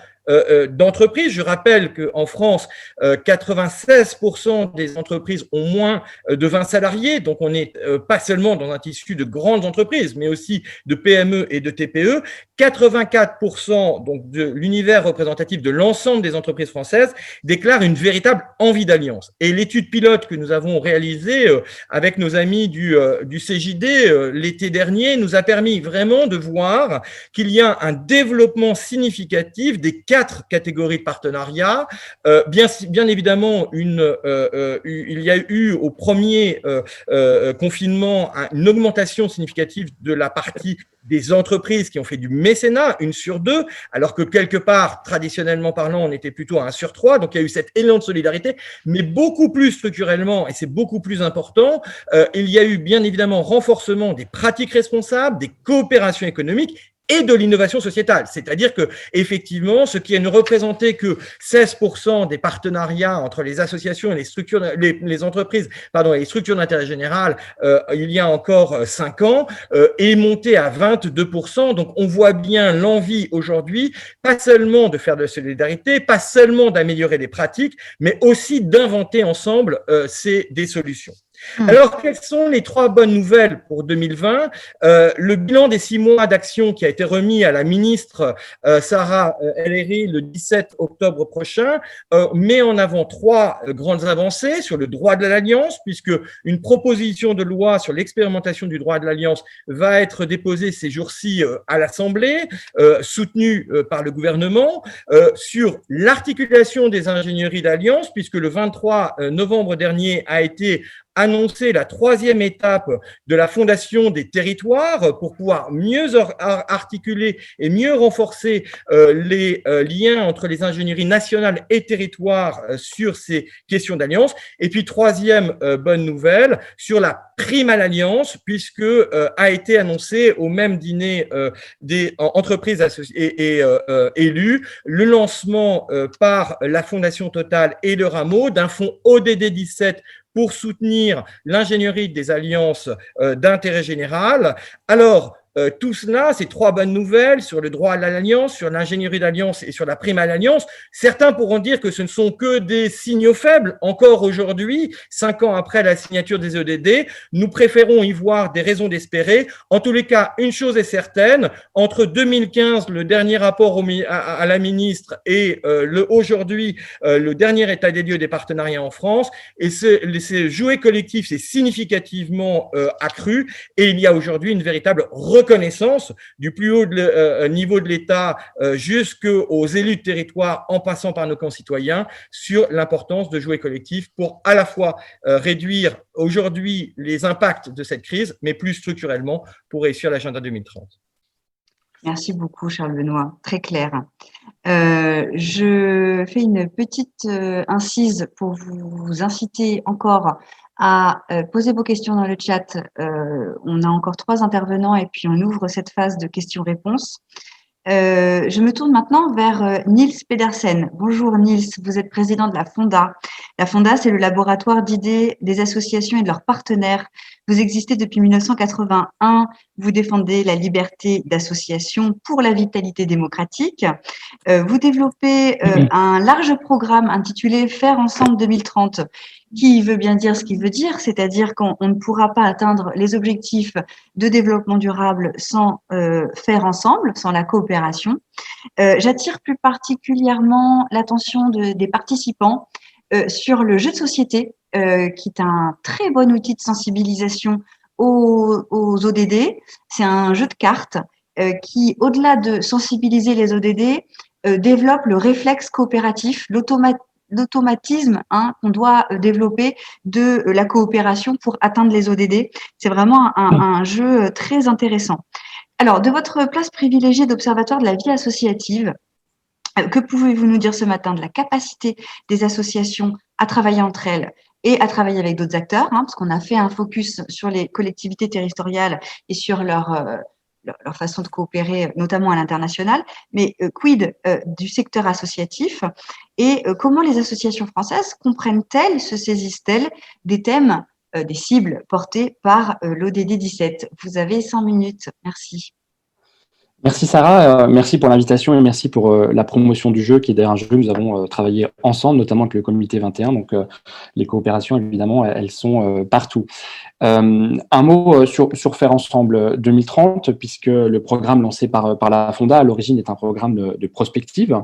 d'entreprises, je rappelle qu'en France, 96% des entreprises ont moins de 20 salariés, donc on n'est pas seulement dans un tissu de grandes entreprises, mais aussi de PME et de TPE. 84% donc de l'univers représentatif de l'ensemble des entreprises françaises déclarent une véritable envie d'alliance. Et l'étude pilote que nous avons réalisée avec nos amis du CJD l'été dernier nous a permis vraiment de voir qu'il y a un développement significatif des 4 catégories de partenariats. Bien évidemment, il y a eu au premier confinement une augmentation significative de la partie des entreprises qui ont fait du mécénat, 1 sur 2, alors que quelque part, traditionnellement parlant, on était plutôt à 1 sur 3. Donc, il y a eu cet élan de solidarité, mais beaucoup plus structurellement, et c'est beaucoup plus important, il y a eu bien évidemment renforcement des pratiques responsables, des coopérations économiques et de l'innovation sociétale. C'est-à-dire que, effectivement, ce qui ne représentait que 16% des partenariats entre les associations et les entreprises, et les structures d'intérêt général, il y a encore 5 ans, est monté à 22%. Donc, on voit bien l'envie aujourd'hui, pas seulement de faire de la solidarité, pas seulement d'améliorer les pratiques, mais aussi d'inventer ensemble des solutions. Alors, quelles sont les 3 bonnes nouvelles pour 2020 ? Le bilan des 6 mois d'action qui a été remis à la ministre Sarah El Haïry le 17 octobre prochain met en avant 3 grandes avancées sur le droit de l'alliance, puisque une proposition de loi sur l'expérimentation du droit de l'alliance va être déposée ces jours-ci à l'Assemblée, soutenue par le gouvernement, sur l'articulation des ingénieries d'alliance, puisque le 23 novembre dernier a été annoncer la 3e étape de la fondation des territoires pour pouvoir mieux articuler et mieux renforcer les liens entre les ingénieries nationales et territoires sur ces questions d'alliance. Et puis 3e bonne nouvelle sur la prime à l'alliance, puisque a été annoncé au même dîner des entreprises et élus le lancement par la Fondation Total et le Rameau d'un fonds ODD 17 pour soutenir l'ingénierie des alliances d'intérêt général. Alors, tout cela, ces 3 bonnes nouvelles sur le droit à l'alliance, sur l'ingénierie d'alliance et sur la prime à l'alliance, certains pourront dire que ce ne sont que des signaux faibles. Encore aujourd'hui, 5 ans après la signature des EDD, nous préférons y voir des raisons d'espérer. En tous les cas, une chose est certaine, entre 2015, le dernier rapport à la ministre, et aujourd'hui, le dernier état des lieux des partenariats en France, et ces jouets collectifs s'est significativement accru, et il y a aujourd'hui une véritable reconnaissance du plus haut niveau de l'État jusqu'aux élus de territoire, en passant par nos concitoyens, sur l'importance de jouets collectifs pour à la fois réduire aujourd'hui les impacts de cette crise, mais plus structurellement pour réussir l'agenda 2030. Merci beaucoup, Charles Benoît. Très clair. Je fais une petite incise pour vous inciter encore à poser vos questions dans le chat. On a encore 3 intervenants et puis on ouvre cette phase de questions-réponses. Je me tourne maintenant vers Niels Pedersen. Bonjour Niels, vous êtes président de la Fonda. La Fonda, c'est le laboratoire d'idées des associations et de leurs partenaires. Vous existez depuis 1981, vous défendez la liberté d'association pour la vitalité démocratique. Vous développez un large programme intitulé Faire ensemble 2030, qui veut bien dire ce qu'il veut dire, c'est-à-dire qu'on ne pourra pas atteindre les objectifs de développement durable sans faire ensemble, sans la coopération. J'attire plus particulièrement l'attention des participants sur le jeu de société, qui est un très bon outil de sensibilisation aux ODD. C'est un jeu de cartes qui, au-delà de sensibiliser les ODD, développe le réflexe coopératif, l'automatisme qu'on doit développer de la coopération pour atteindre les ODD. C'est vraiment un jeu très intéressant. Alors, de votre place privilégiée d'observateur de la vie associative, que pouvez-vous nous dire ce matin de la capacité des associations à travailler entre elles et à travailler avec d'autres acteurs, parce qu'on a fait un focus sur les collectivités territoriales et sur leur façon de coopérer, notamment à l'international, mais quid du secteur associatif et comment les associations françaises comprennent-elles, se saisissent-elles des thèmes, des cibles portées par l'ODD 17 ? Vous avez 5 minutes. Merci. Merci Sarah, merci pour l'invitation et merci pour la promotion du jeu qui est d'ailleurs un jeu que nous avons travaillé ensemble, notamment avec le comité 21, donc les coopérations évidemment elles sont partout. Un mot sur Faire ensemble 2030, puisque le programme lancé par la Fonda à l'origine est un programme de prospective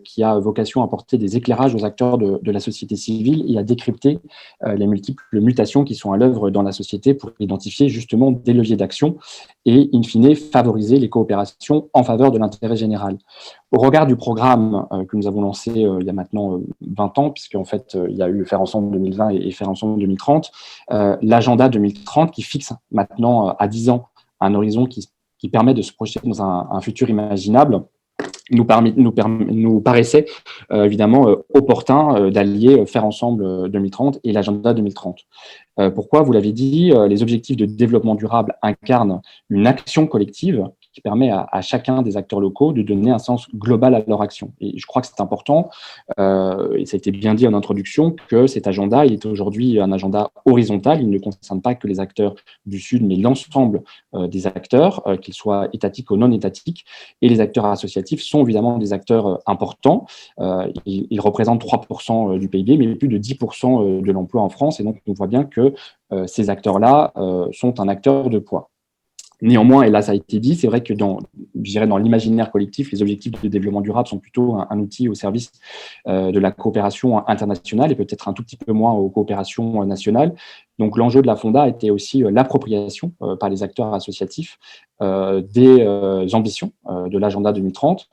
qui a vocation à apporter des éclairages aux acteurs de la société civile et à décrypter les multiples mutations qui sont à l'œuvre dans la société pour identifier justement des leviers d'action et in fine favoriser les coopérations en faveur de l'intérêt général. Au regard du programme que nous avons lancé il y a maintenant 20 ans, puisqu'en fait il y a eu Faire ensemble 2020 et Faire ensemble 2030, l'agenda 2030 qui fixe maintenant à 10 ans un horizon qui permet de se projeter dans un futur imaginable, nous paraissait évidemment opportun d'allier Faire ensemble 2030 et l'agenda 2030. Pourquoi ? Vous l'avez dit, les objectifs de développement durable incarnent une action collective qui permet à chacun des acteurs locaux de donner un sens global à leur action. Et je crois que c'est important, et ça a été bien dit en introduction, que cet agenda, il est aujourd'hui un agenda horizontal, il ne concerne pas que les acteurs du Sud, mais l'ensemble des acteurs, qu'ils soient étatiques ou non étatiques, et les acteurs associatifs sont évidemment des acteurs importants, ils représentent 3% du PIB, mais plus de 10% de l'emploi en France, et donc on voit bien que ces acteurs-là sont un acteur de poids. Néanmoins, et là ça a été dit, c'est vrai que dans l'imaginaire collectif, les objectifs de développement durable sont plutôt un outil au service de la coopération internationale et peut-être un tout petit peu moins aux coopérations nationales. Donc l'enjeu de la Fonda était aussi l'appropriation par les acteurs associatifs des ambitions de l'agenda 2030,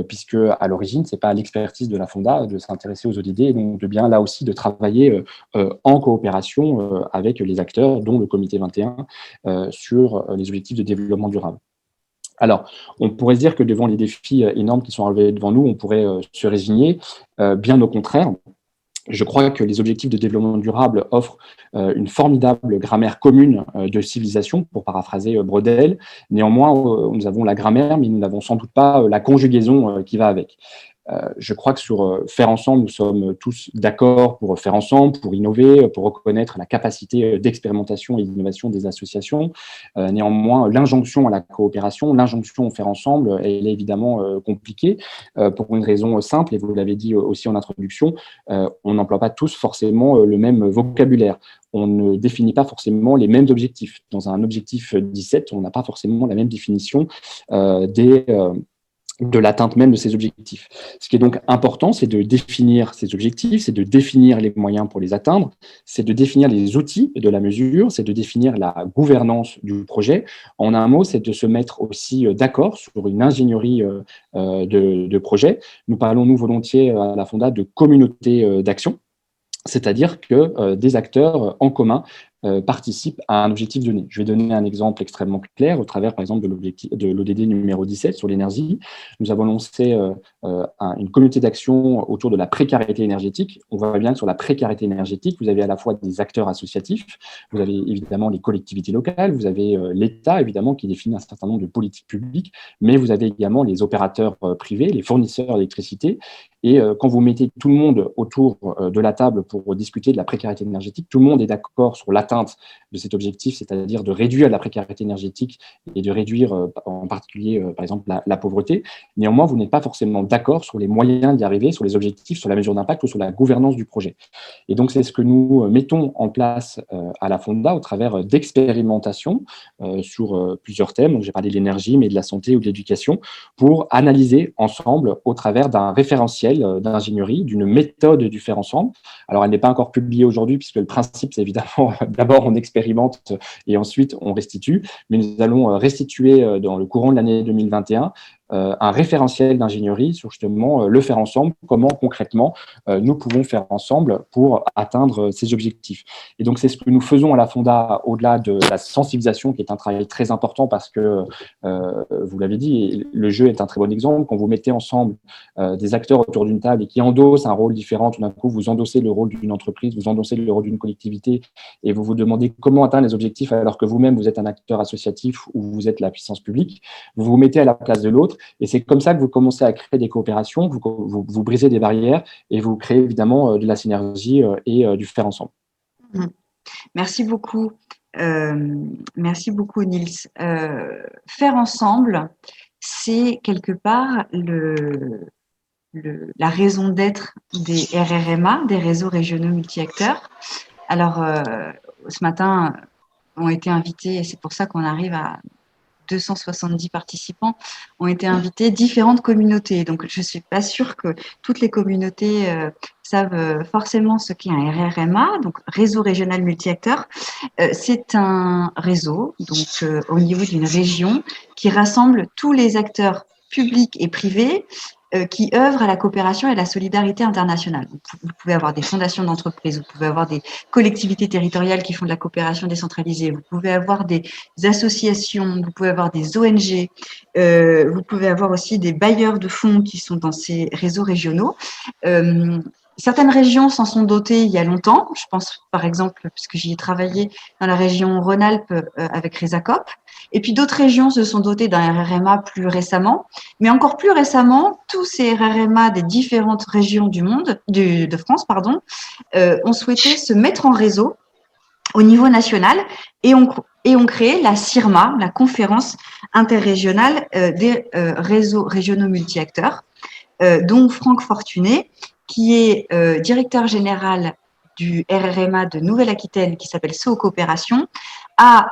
puisque à l'origine, c'est pas l'expertise de la Fonda de s'intéresser aux ODD, et donc de bien là aussi de travailler en coopération avec les acteurs, dont le comité 21, sur les objectifs de développement durable. Alors, on pourrait se dire que devant les défis énormes qui sont relevés devant nous, on pourrait se résigner, bien au contraire. Je crois que les objectifs de développement durable offrent une formidable grammaire commune de civilisation, pour paraphraser Brodel. Néanmoins, nous avons la grammaire, mais nous n'avons sans doute pas la conjugaison qui va avec. Je crois que sur faire ensemble, nous sommes tous d'accord pour faire ensemble, pour innover, pour reconnaître la capacité d'expérimentation et d'innovation des associations. Néanmoins, l'injonction à la coopération, l'injonction au faire ensemble, elle est évidemment compliquée pour une raison simple, et vous l'avez dit aussi en introduction, on n'emploie pas tous forcément le même vocabulaire. On ne définit pas forcément les mêmes objectifs. Dans un objectif 17, on n'a pas forcément la même définition de l'atteinte même de ces objectifs. Ce qui est donc important, c'est de définir ces objectifs, c'est de définir les moyens pour les atteindre, c'est de définir les outils de la mesure, c'est de définir la gouvernance du projet. En un mot, c'est de se mettre aussi d'accord sur une ingénierie de projet. Nous parlons, nous, volontiers à la Fonda de communauté d'action, c'est-à-dire que des acteurs en commun participent à un objectif donné. Je vais donner un exemple extrêmement clair au travers, par exemple, de l'ODD numéro 17 sur l'énergie. Nous avons lancé une communauté d'action autour de la précarité énergétique. On voit bien que sur la précarité énergétique, vous avez à la fois des acteurs associatifs, vous avez évidemment les collectivités locales, vous avez l'État, évidemment, qui définit un certain nombre de politiques publiques, mais vous avez également les opérateurs privés, les fournisseurs d'électricité. Et quand vous mettez tout le monde autour de la table pour discuter de la précarité énergétique, tout le monde est d'accord sur l'atteinte de cet objectif, c'est-à-dire de réduire la précarité énergétique et de réduire en particulier, par exemple, la pauvreté. Néanmoins, vous n'êtes pas forcément d'accord sur les moyens d'y arriver, sur les objectifs, sur la mesure d'impact ou sur la gouvernance du projet. Et donc, c'est ce que nous mettons en place à la Fonda au travers d'expérimentations sur plusieurs thèmes. Donc, j'ai parlé de l'énergie, mais de la santé ou de l'éducation, pour analyser ensemble au travers d'un référentiel d'ingénierie, d'une méthode du faire ensemble. Alors, elle n'est pas encore publiée aujourd'hui, puisque le principe, c'est évidemment, d'abord, on expérimente et ensuite, on restitue. Mais nous allons restituer dans le courant de l'année 2021 un référentiel d'ingénierie sur justement le faire ensemble, comment concrètement nous pouvons faire ensemble pour atteindre ces objectifs. Et donc, c'est ce que nous faisons à la Fonda, au-delà de la sensibilisation, qui est un travail très important parce que, vous l'avez dit, le jeu est un très bon exemple. Quand vous mettez ensemble des acteurs autour d'une table et qui endossent un rôle différent, tout d'un coup, vous endossez le rôle d'une entreprise, vous endossez le rôle d'une collectivité et vous vous demandez comment atteindre les objectifs alors que vous-même, vous êtes un acteur associatif ou vous êtes la puissance publique. Vous vous mettez à la place de l'autre. Et c'est comme ça que vous commencez à créer des coopérations, vous brisez des barrières et vous créez évidemment de la synergie et du faire ensemble. Merci beaucoup. Merci beaucoup, Nils. Faire ensemble, c'est quelque part la raison d'être des RRMA, des réseaux régionaux multi-acteurs. Alors, ce matin, ont été invités, et c'est pour ça qu'on arrive à 270 participants, ont été invités différentes communautés. Donc, je ne suis pas sûre que toutes les communautés savent forcément ce qu'est un RRMA, donc réseau régional multi-acteurs. C'est un réseau, donc au niveau d'une région, qui rassemble tous les acteurs publics et privés qui œuvrent à la coopération et à la solidarité internationale. Vous pouvez avoir des fondations d'entreprises, vous pouvez avoir des collectivités territoriales qui font de la coopération décentralisée, vous pouvez avoir des associations, vous pouvez avoir des ONG, vous pouvez avoir aussi des bailleurs de fonds qui sont dans ces réseaux régionaux. Certaines régions s'en sont dotées il y a longtemps. Je pense, par exemple, puisque j'y ai travaillé dans la région Rhône-Alpes avec Resacop. Et puis d'autres régions se sont dotées d'un RRMA plus récemment. Mais encore plus récemment, tous ces RRMA des différentes régions du monde, de France, ont souhaité se mettre en réseau au niveau national et ont créé la CIRMA, la conférence interrégionale des réseaux régionaux multi-acteurs, dont Franck Fortuné, qui est directeur général du RRMA de Nouvelle-Aquitaine, qui s'appelle SO Coopération, a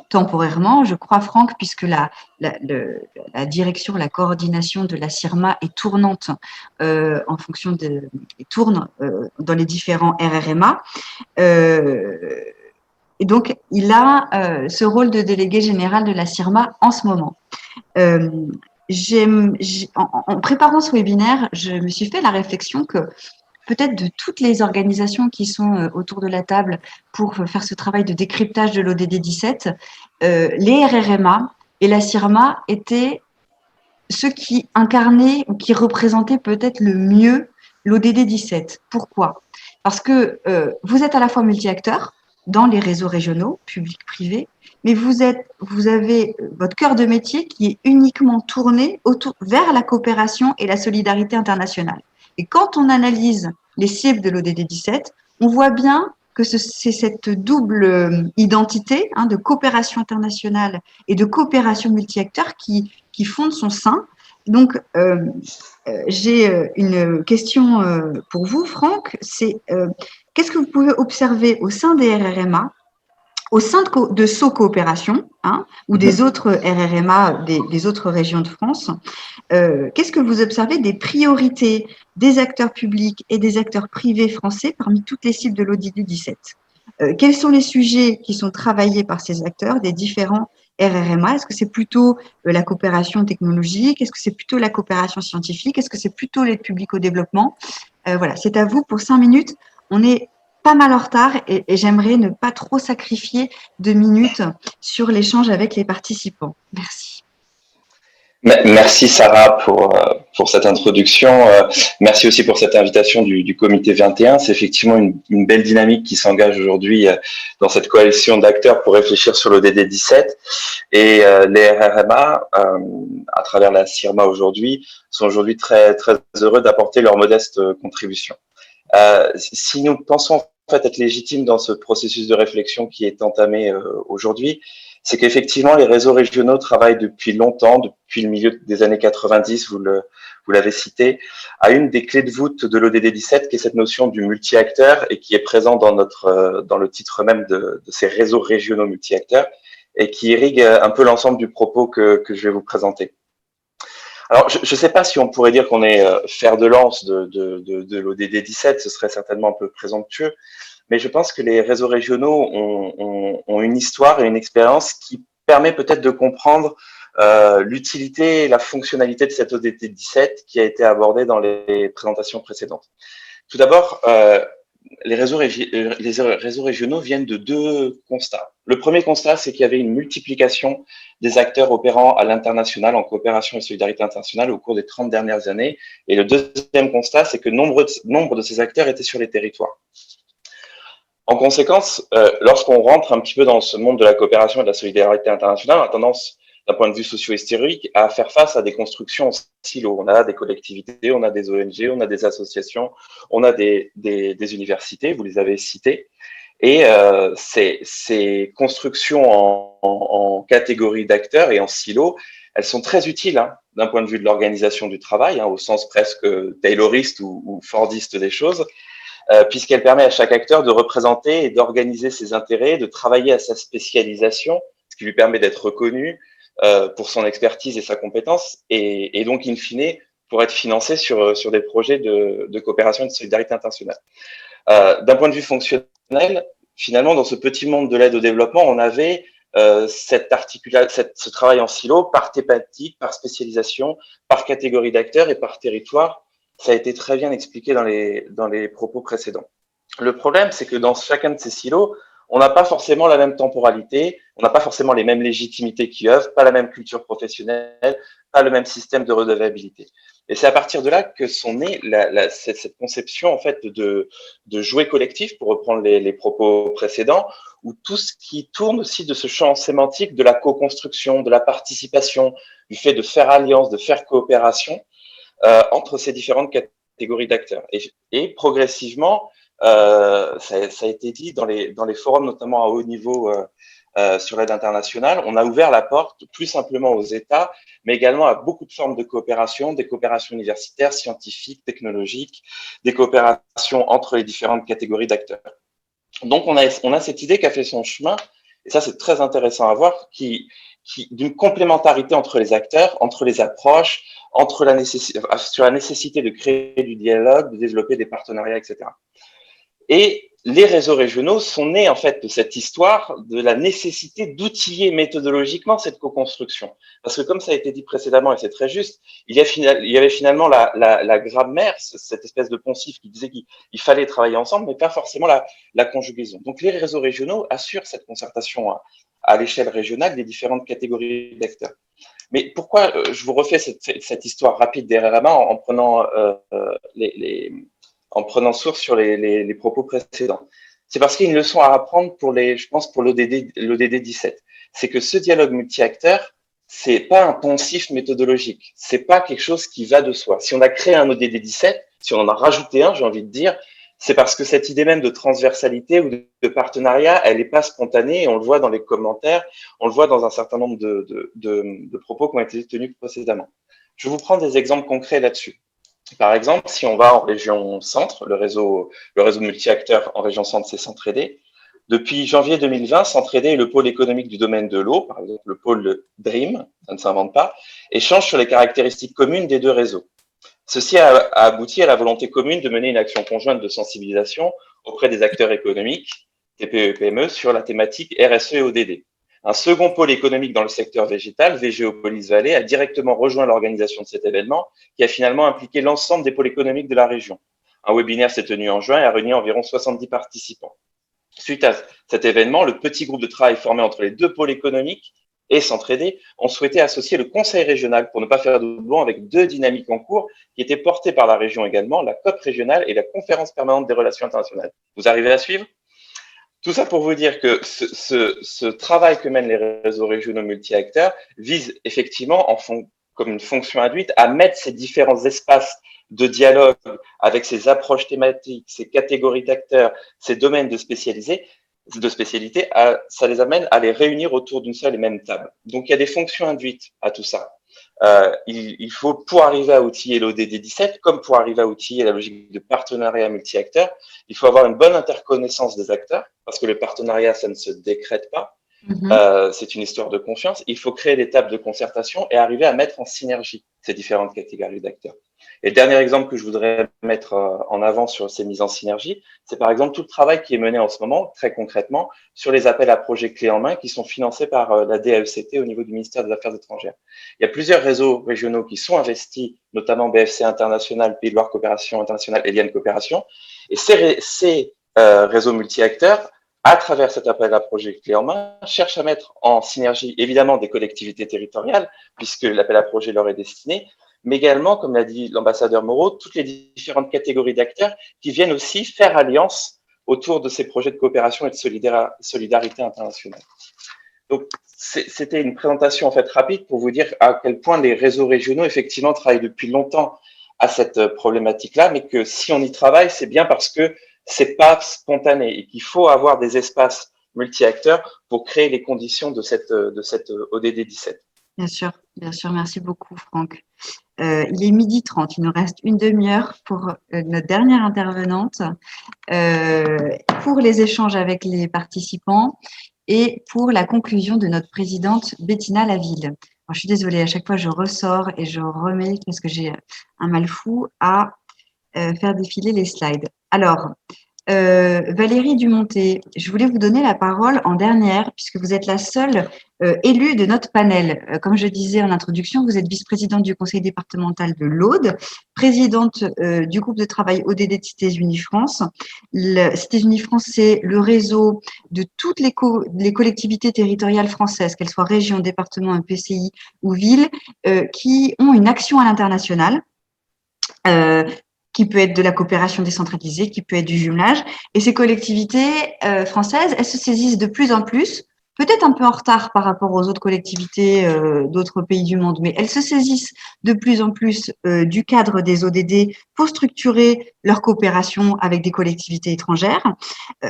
temporairement, je crois, Franck, puisque la direction, la coordination de la CIRMA est tournante en fonction tourne dans les différents RRMA. Et donc, il a ce rôle de délégué général de la CIRMA en ce moment. En préparant ce webinaire, je me suis fait la réflexion que peut-être de toutes les organisations qui sont autour de la table pour faire ce travail de décryptage de l'ODD 17, les RRMA et la CIRMA étaient ceux qui incarnaient ou qui représentaient peut-être le mieux l'ODD 17. Pourquoi ? Parce que vous êtes à la fois multi-acteurs, dans les réseaux régionaux, publics-privés, mais vous avez votre cœur de métier qui est uniquement tourné vers la coopération et la solidarité internationale. Et quand on analyse les cibles de l'ODD 17, on voit bien que c'est cette double identité de coopération internationale et de coopération multi-acteurs qui fonde son sein. Donc, j'ai une question pour vous, Franck. C'est qu'est-ce que vous pouvez observer au sein des RRMA, au sein de SO Coopération, ou des autres RRMA des autres régions de France? Qu'est-ce que vous observez des priorités des acteurs publics et des acteurs privés français parmi toutes les cibles de l'ODD 17? Quels sont les sujets qui sont travaillés par ces acteurs des différents RRMA? Est-ce que c'est plutôt la coopération technologique? Est-ce que c'est plutôt la coopération scientifique? Est-ce que c'est plutôt l'aide publique au développement? Voilà, c'est à vous pour 5 minutes. On est pas mal en retard et j'aimerais ne pas trop sacrifier 2 minutes sur l'échange avec les participants. Merci. Merci Sarah pour cette introduction. Merci aussi pour cette invitation du comité 21. C'est effectivement une belle dynamique qui s'engage aujourd'hui dans cette coalition d'acteurs pour réfléchir sur l'ODD 17. Et les RRMA, à travers la CIRMA aujourd'hui, sont aujourd'hui très, très heureux d'apporter leur modeste contribution. Si nous pensons en fait être légitimes dans ce processus de réflexion qui est entamé aujourd'hui, c'est qu'effectivement, les réseaux régionaux travaillent depuis longtemps, depuis le milieu des années 90, vous l'avez cité, à une des clés de voûte de l'ODD 17, qui est cette notion du multi-acteur et qui est présent dans le titre même de ces réseaux régionaux multi-acteurs et qui irrigue un peu l'ensemble du propos que je vais vous présenter. Alors, je ne sais pas si on pourrait dire qu'on est fer de lance de l'ODD 17, ce serait certainement un peu présomptueux, mais je pense que les réseaux régionaux ont une histoire et une expérience qui permet peut-être de comprendre l'utilité et la fonctionnalité de cette ODD 17 qui a été abordée dans les présentations précédentes. Tout d'abord, les réseaux régionaux viennent de 2 constats. Le premier constat, c'est qu'il y avait une multiplication des acteurs opérant à l'international en coopération et solidarité internationale au cours des 30 dernières années. Et le deuxième constat, c'est que nombre de ces acteurs étaient sur les territoires. En conséquence, lorsqu'on rentre un petit peu dans ce monde de la coopération et de la solidarité internationale, on a tendance, d'un point de vue socio-historique, à faire face à des constructions en silo. On a des collectivités, on a des ONG, on a des associations, on a des universités, vous les avez citées. Et ces constructions en catégories d'acteurs et en silos, elles sont très utiles d'un point de vue de l'organisation du travail, au sens presque tayloriste ou fordiste des choses, puisqu'elle permet à chaque acteur de représenter et d'organiser ses intérêts, de travailler à sa spécialisation, ce qui lui permet d'être reconnu pour son expertise et sa compétence, et donc, in fine, pour être financé sur des projets de coopération et de solidarité internationale. D'un point de vue fonctionnel, finalement, dans ce petit monde de l'aide au développement, on avait ce travail en silo par thématique, par spécialisation, par catégorie d'acteurs et par territoire. Ça a été très bien expliqué dans les propos précédents. Le problème, c'est que dans chacun de ces silos, on n'a pas forcément la même temporalité, on n'a pas forcément les mêmes légitimités qui œuvrent, pas la même culture professionnelle, pas le même système de redevabilité. Et c'est à partir de là que sont nées cette conception en fait de jouet collectif, pour reprendre les propos précédents, où tout ce qui tourne aussi de ce champ sémantique de la co-construction, de la participation, du fait de faire alliance, de faire coopération entre ces différentes catégories d'acteurs. Et progressivement, ça a été dit dans les forums, notamment à haut niveau sur l'aide internationale, on a ouvert la porte plus simplement aux États, mais également à beaucoup de formes de coopération, des coopérations universitaires, scientifiques, technologiques, des coopérations entre les différentes catégories d'acteurs. Donc, on a cette idée qui a fait son chemin, et ça, c'est très intéressant à voir, d'une complémentarité entre les acteurs, entre les approches, sur la nécessité de créer du dialogue, de développer des partenariats, etc. Et les réseaux régionaux sont nés en fait de cette histoire de la nécessité d'outiller méthodologiquement cette co-construction. Parce que comme ça a été dit précédemment, et c'est très juste, il y avait finalement la grammaire, cette espèce de poncif qui disait qu'il fallait travailler ensemble, mais pas forcément la conjugaison. Donc les réseaux régionaux assurent cette concertation à l'échelle régionale des différentes catégories d'acteurs. Mais pourquoi je vous refais cette histoire rapide des RRMA en prenant source sur les propos précédents? C'est parce qu'il y a une leçon à apprendre pour je pense, pour l'ODD 17. C'est que ce dialogue multi-acteurs, c'est pas un poncif méthodologique. C'est pas quelque chose qui va de soi. Si on a créé un ODD 17, si on en a rajouté un, j'ai envie de dire, c'est parce que cette idée même de transversalité ou de partenariat, elle n'est pas spontanée, et on le voit dans les commentaires, on le voit dans un certain nombre de propos qui ont été tenus précédemment. Je vais vous prendre des exemples concrets là-dessus. Par exemple, si on va en région centre, le réseau multi-acteurs en région centre, c'est Centraidé. Depuis janvier 2020, Centraidé est le pôle économique du domaine de l'eau, par exemple le pôle DREAM, ça ne s'invente pas, échange sur les caractéristiques communes des deux réseaux. Ceci a abouti à la volonté commune de mener une action conjointe de sensibilisation auprès des acteurs économiques, TPE et PME, sur la thématique RSE et ODD. Un second pôle économique dans le secteur végétal, VGO-Police Vallée, a directement rejoint l'organisation de cet événement qui a finalement impliqué l'ensemble des pôles économiques de la région. Un webinaire s'est tenu en juin et a réuni environ 70 participants. Suite à cet événement, le petit groupe de travail formé entre les deux pôles économiques et Centraidé ont souhaité associer le conseil régional pour ne pas faire de doublon avec deux dynamiques en cours qui étaient portées par la région également, la COP régionale et la conférence permanente des relations internationales. Vous arrivez à suivre ? Tout ça pour vous dire que ce travail que mènent les réseaux régionaux multi-acteurs vise effectivement, comme une fonction induite, à mettre ces différents espaces de dialogue avec ces approches thématiques, ces catégories d'acteurs, ces domaines de spécialité, ça les amène à les réunir autour d'une seule et même table. Donc, il y a des fonctions induites à tout ça. Il faut, pour arriver à outiller l'ODD 17, comme pour arriver à outiller la logique de partenariat multi-acteurs, il faut avoir une bonne interconnaissance des acteurs, parce que le partenariat, ça ne se décrète pas. C'est une histoire de confiance. Il faut créer des tables de concertation et arriver à mettre en synergie ces différentes catégories d'acteurs. Et le dernier exemple que je voudrais mettre en avant sur ces mises en synergie, c'est par exemple tout le travail qui est mené en ce moment, très concrètement, sur les appels à projets clés en main qui sont financés par la DAECT au niveau du ministère des Affaires étrangères. Il y a plusieurs réseaux régionaux qui sont investis, notamment BFC International, Pays de Loire Coopération Internationale et Liane Coopération. Et ces réseaux multi-acteurs, à travers cet appel à projet clé en main, cherchent à mettre en synergie évidemment des collectivités territoriales, puisque l'appel à projet leur est destiné, mais également, comme l'a dit l'ambassadeur Moreau, toutes les différentes catégories d'acteurs qui viennent aussi faire alliance autour de ces projets de coopération et de solidarité internationale. Donc, c'était une présentation en fait rapide pour vous dire à quel point les réseaux régionaux effectivement travaillent depuis longtemps à cette problématique-là, mais que si on y travaille, c'est bien parce que c'est pas spontané et qu'il faut avoir des espaces multi-acteurs pour créer les conditions de cette ODD 17. Bien sûr, merci beaucoup Franck. Il est 12h30, il nous reste une demi-heure pour notre dernière intervenante, pour les échanges avec les participants et pour la conclusion de notre présidente Bettina Laville. Alors, je suis désolée, à chaque fois je ressors et je remets parce que j'ai un mal fou à faire défiler les slides. Alors, Valérie Dumonté, je voulais vous donner la parole en dernière puisque vous êtes la seule élue de notre panel. Comme je disais en introduction, vous êtes vice-présidente du conseil départemental de l'Aude, présidente du groupe de travail ODD de Cités Unies France. Cités Unies France, c'est le réseau de toutes les collectivités territoriales françaises, qu'elles soient régions, départements, EPCI ou villes, qui ont une action à l'international. Qui peut être de la coopération décentralisée, qui peut être du jumelage. Et ces collectivités françaises, elles se saisissent de plus en plus, peut-être un peu en retard par rapport aux autres collectivités d'autres pays du monde, mais elles se saisissent de plus en plus du cadre des ODD pour structurer leur coopération avec des collectivités étrangères.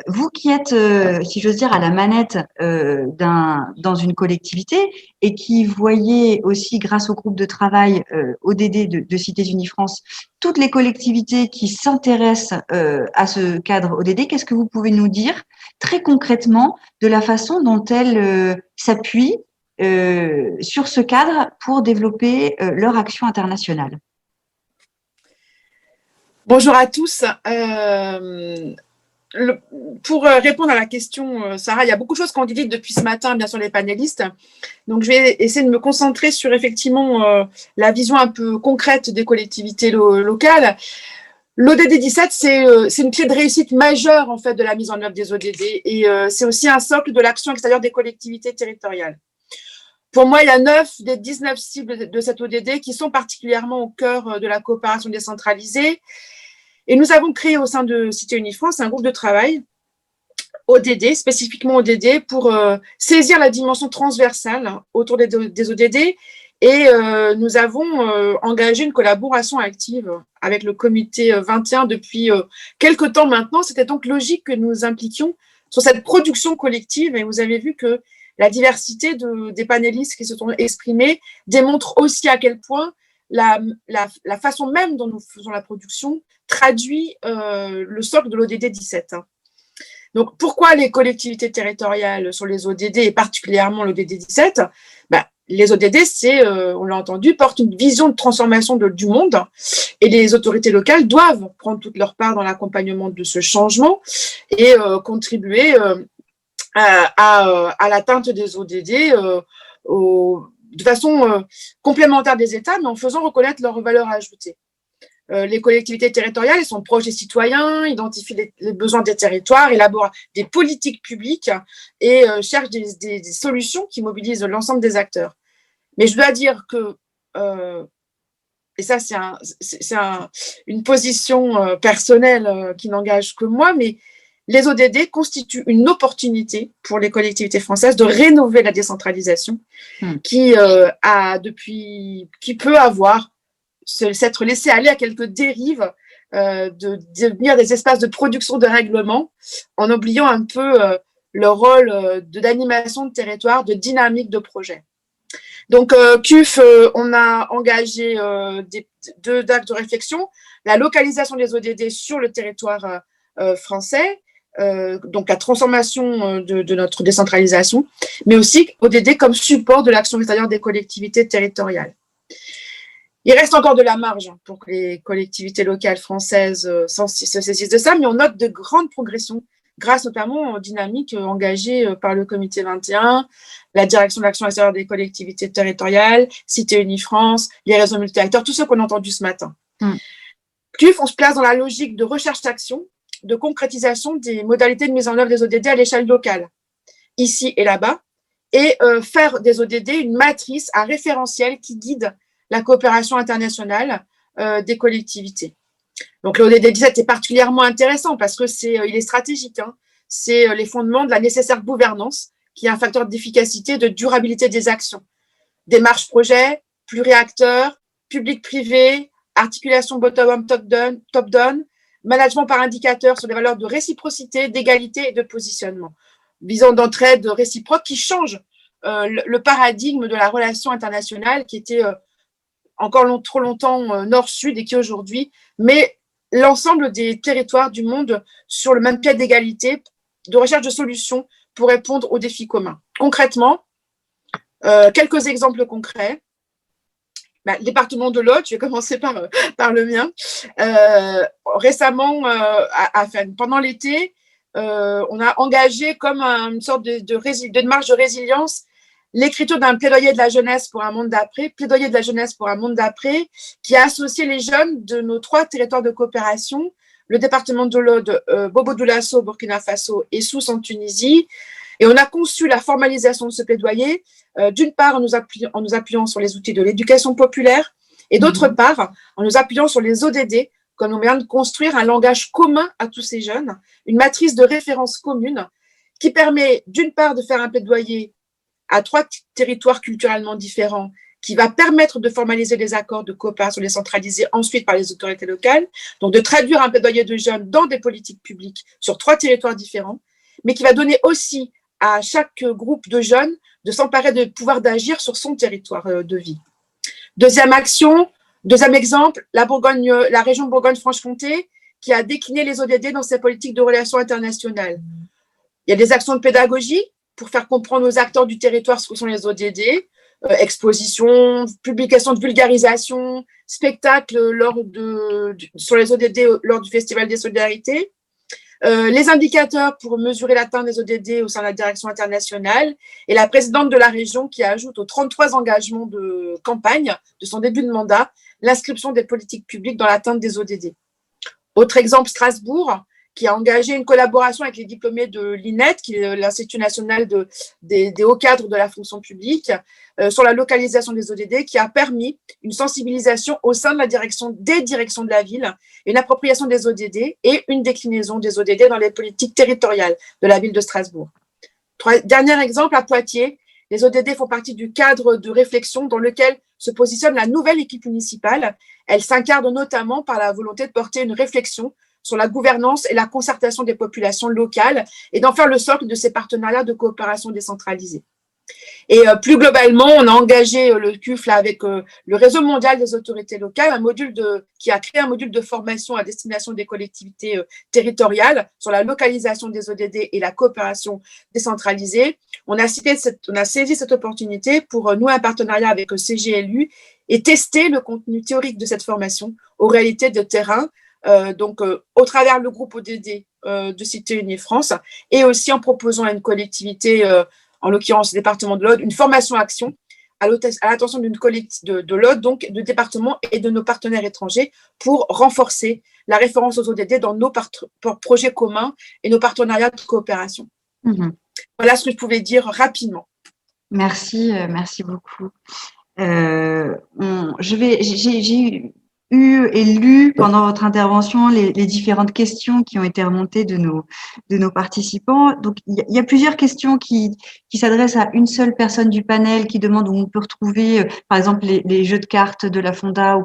Vous qui êtes, si j'ose dire, à la manette dans une collectivité et qui voyez aussi, grâce au groupe de travail ODD de Cités Unies France, toutes les collectivités qui s'intéressent à ce cadre ODD, qu'est-ce que vous pouvez nous dire très concrètement de la façon dont elles s'appuient sur ce cadre pour développer leur action internationale? Bonjour à tous. Pour répondre à la question, Sarah, il y a beaucoup de choses qu'on dit depuis ce matin, bien sûr, les panélistes. Donc, je vais essayer de me concentrer sur effectivement la vision un peu concrète des collectivités locales. L'ODD 17, c'est une clé de réussite majeure en fait de la mise en œuvre des ODD et c'est aussi un socle de l'action extérieure des collectivités territoriales. Pour moi, il y a 9 des 19 cibles de cette ODD qui sont particulièrement au cœur de la coopération décentralisée. Et nous avons créé au sein de Cités Unies France un groupe de travail ODD, spécifiquement ODD, pour saisir la dimension transversale autour des ODD. Et nous avons engagé une collaboration active avec le comité 21 depuis quelques temps maintenant. C'était donc logique que nous impliquions sur cette production collective. Et vous avez vu que la diversité des panélistes qui se sont exprimés démontre aussi à quel point la façon même dont nous faisons la production traduit le socle de l'ODD 17. Donc, pourquoi les collectivités territoriales sur les ODD et particulièrement l'ODD 17 ? Les ODD, on l'a entendu, portent une vision de transformation du monde et les autorités locales doivent prendre toute leur part dans l'accompagnement de ce changement et contribuer à l'atteinte des ODD de façon complémentaire des États, mais en faisant reconnaître leur valeur ajoutée. Les collectivités territoriales sont proches des citoyens, identifient les besoins des territoires, élaborent des politiques publiques et cherchent des solutions qui mobilisent l'ensemble des acteurs. Mais je dois dire que, et ça c'est une position personnelle qui n'engage que moi, mais les ODD constituent une opportunité pour les collectivités françaises de rénover la décentralisation qui peut avoir s'être laissé aller à quelques dérives, de devenir des espaces de production de règlements en oubliant un peu le rôle d'animation de territoire, de dynamique de projet. Donc, CUF, on a engagé deux axes de réflexion, la localisation des ODD sur le territoire français, donc la transformation de notre décentralisation, mais aussi ODD comme support de l'action extérieure des collectivités territoriales. Il reste encore de la marge pour que les collectivités locales françaises se saisissent de ça, mais on note de grandes progressions grâce notamment aux dynamiques engagées par le comité 21, la direction de l'action extérieure des collectivités territoriales, Cité Unie France, les réseaux multi-acteurs, tout ce qu'on a entendu ce matin. CUF, on se place dans la logique de recherche-action, de concrétisation des modalités de mise en œuvre des ODD à l'échelle locale, ici et là-bas, et faire des ODD une matrice, un référentiel qui guide la coopération internationale des collectivités. Donc, l'ODD 17 est particulièrement intéressant parce que il est stratégique. C'est les fondements de la nécessaire gouvernance qui est un facteur d'efficacité, de durabilité des actions. Démarche projet, pluriacteurs, public-privé, articulation bottom-up, top-down, management par indicateur sur des valeurs de réciprocité, d'égalité et de positionnement. Visant d'entraide réciproque qui change le paradigme de la relation internationale qui était encore trop longtemps nord-sud et qui aujourd'hui met l'ensemble des territoires du monde sur le même pied d'égalité de recherche de solutions pour répondre aux défis communs. Concrètement, quelques exemples concrets. Le département de l'Aude, je vais commencer par le mien. Récemment, pendant l'été, on a engagé comme une sorte de marche de résilience l'écriture d'un plaidoyer de la jeunesse pour un monde d'après, qui a associé les jeunes de nos 3 territoires de coopération, le département de l'Aude, Bobo-Dioulasso, Burkina Faso et Sousse en Tunisie. Et on a conçu la formalisation de ce plaidoyer, d'une part en nous appuyant sur les outils de l'éducation populaire et d'autre part en nous appuyant sur les ODD comme moyen de construire un langage commun à tous ces jeunes, une matrice de référence commune qui permet d'une part de faire un plaidoyer à 3 territoires culturellement différents qui va permettre de formaliser les accords de coopération décentralisés ensuite par les autorités locales, donc de traduire un plaidoyer de jeunes dans des politiques publiques sur 3 territoires différents, mais qui va donner aussi à chaque groupe de jeunes de s'emparer de pouvoir d'agir sur son territoire de vie. Deuxième exemple, la région Bourgogne-Franche-Comté qui a décliné les ODD dans ses politiques de relations internationales. Il y a des actions de pédagogie pour faire comprendre aux acteurs du territoire ce que sont les ODD, expositions, publications de vulgarisation, spectacles sur les ODD lors du Festival des Solidarités, les indicateurs pour mesurer l'atteinte des ODD au sein de la direction internationale et la présidente de la région qui ajoute aux 33 engagements de campagne de son début de mandat l'inscription des politiques publiques dans l'atteinte des ODD. Autre exemple, Strasbourg, qui a engagé une collaboration avec les diplômés de l'INET, qui est l'Institut national des hauts cadres de la fonction publique, sur la localisation des ODD, qui a permis une sensibilisation au sein de des directions de la ville, une appropriation des ODD et une déclinaison des ODD dans les politiques territoriales de la ville de Strasbourg. Dernier exemple, à Poitiers, les ODD font partie du cadre de réflexion dans lequel se positionne la nouvelle équipe municipale. Elle s'incarne notamment par la volonté de porter une réflexion sur la gouvernance et la concertation des populations locales et d'en faire le socle de ces partenariats de coopération décentralisée. Et plus globalement, on a engagé le CUF là, avec le réseau mondial des autorités locales, qui a créé un module de formation à destination des collectivités territoriales sur la localisation des ODD et la coopération décentralisée. On a saisi cette opportunité pour nouer un partenariat avec le CGLU et tester le contenu théorique de cette formation aux réalités de terrain, au travers le groupe ODD de Cité Unie France, et aussi en proposant à une collectivité, en l'occurrence le département de l'Aude, une formation-action à l'attention d'une collectivité de l'Aude, donc de département et de nos partenaires étrangers, pour renforcer la référence aux ODD dans nos projets communs et nos partenariats de coopération. Voilà ce que je pouvais dire rapidement. Merci beaucoup. J'ai eu et lu pendant votre intervention les différentes questions qui ont été remontées de nos participants. Donc, il y a plusieurs questions qui s'adressent à une seule personne du panel, qui demande où on peut retrouver, par exemple, les jeux de cartes de la Fonda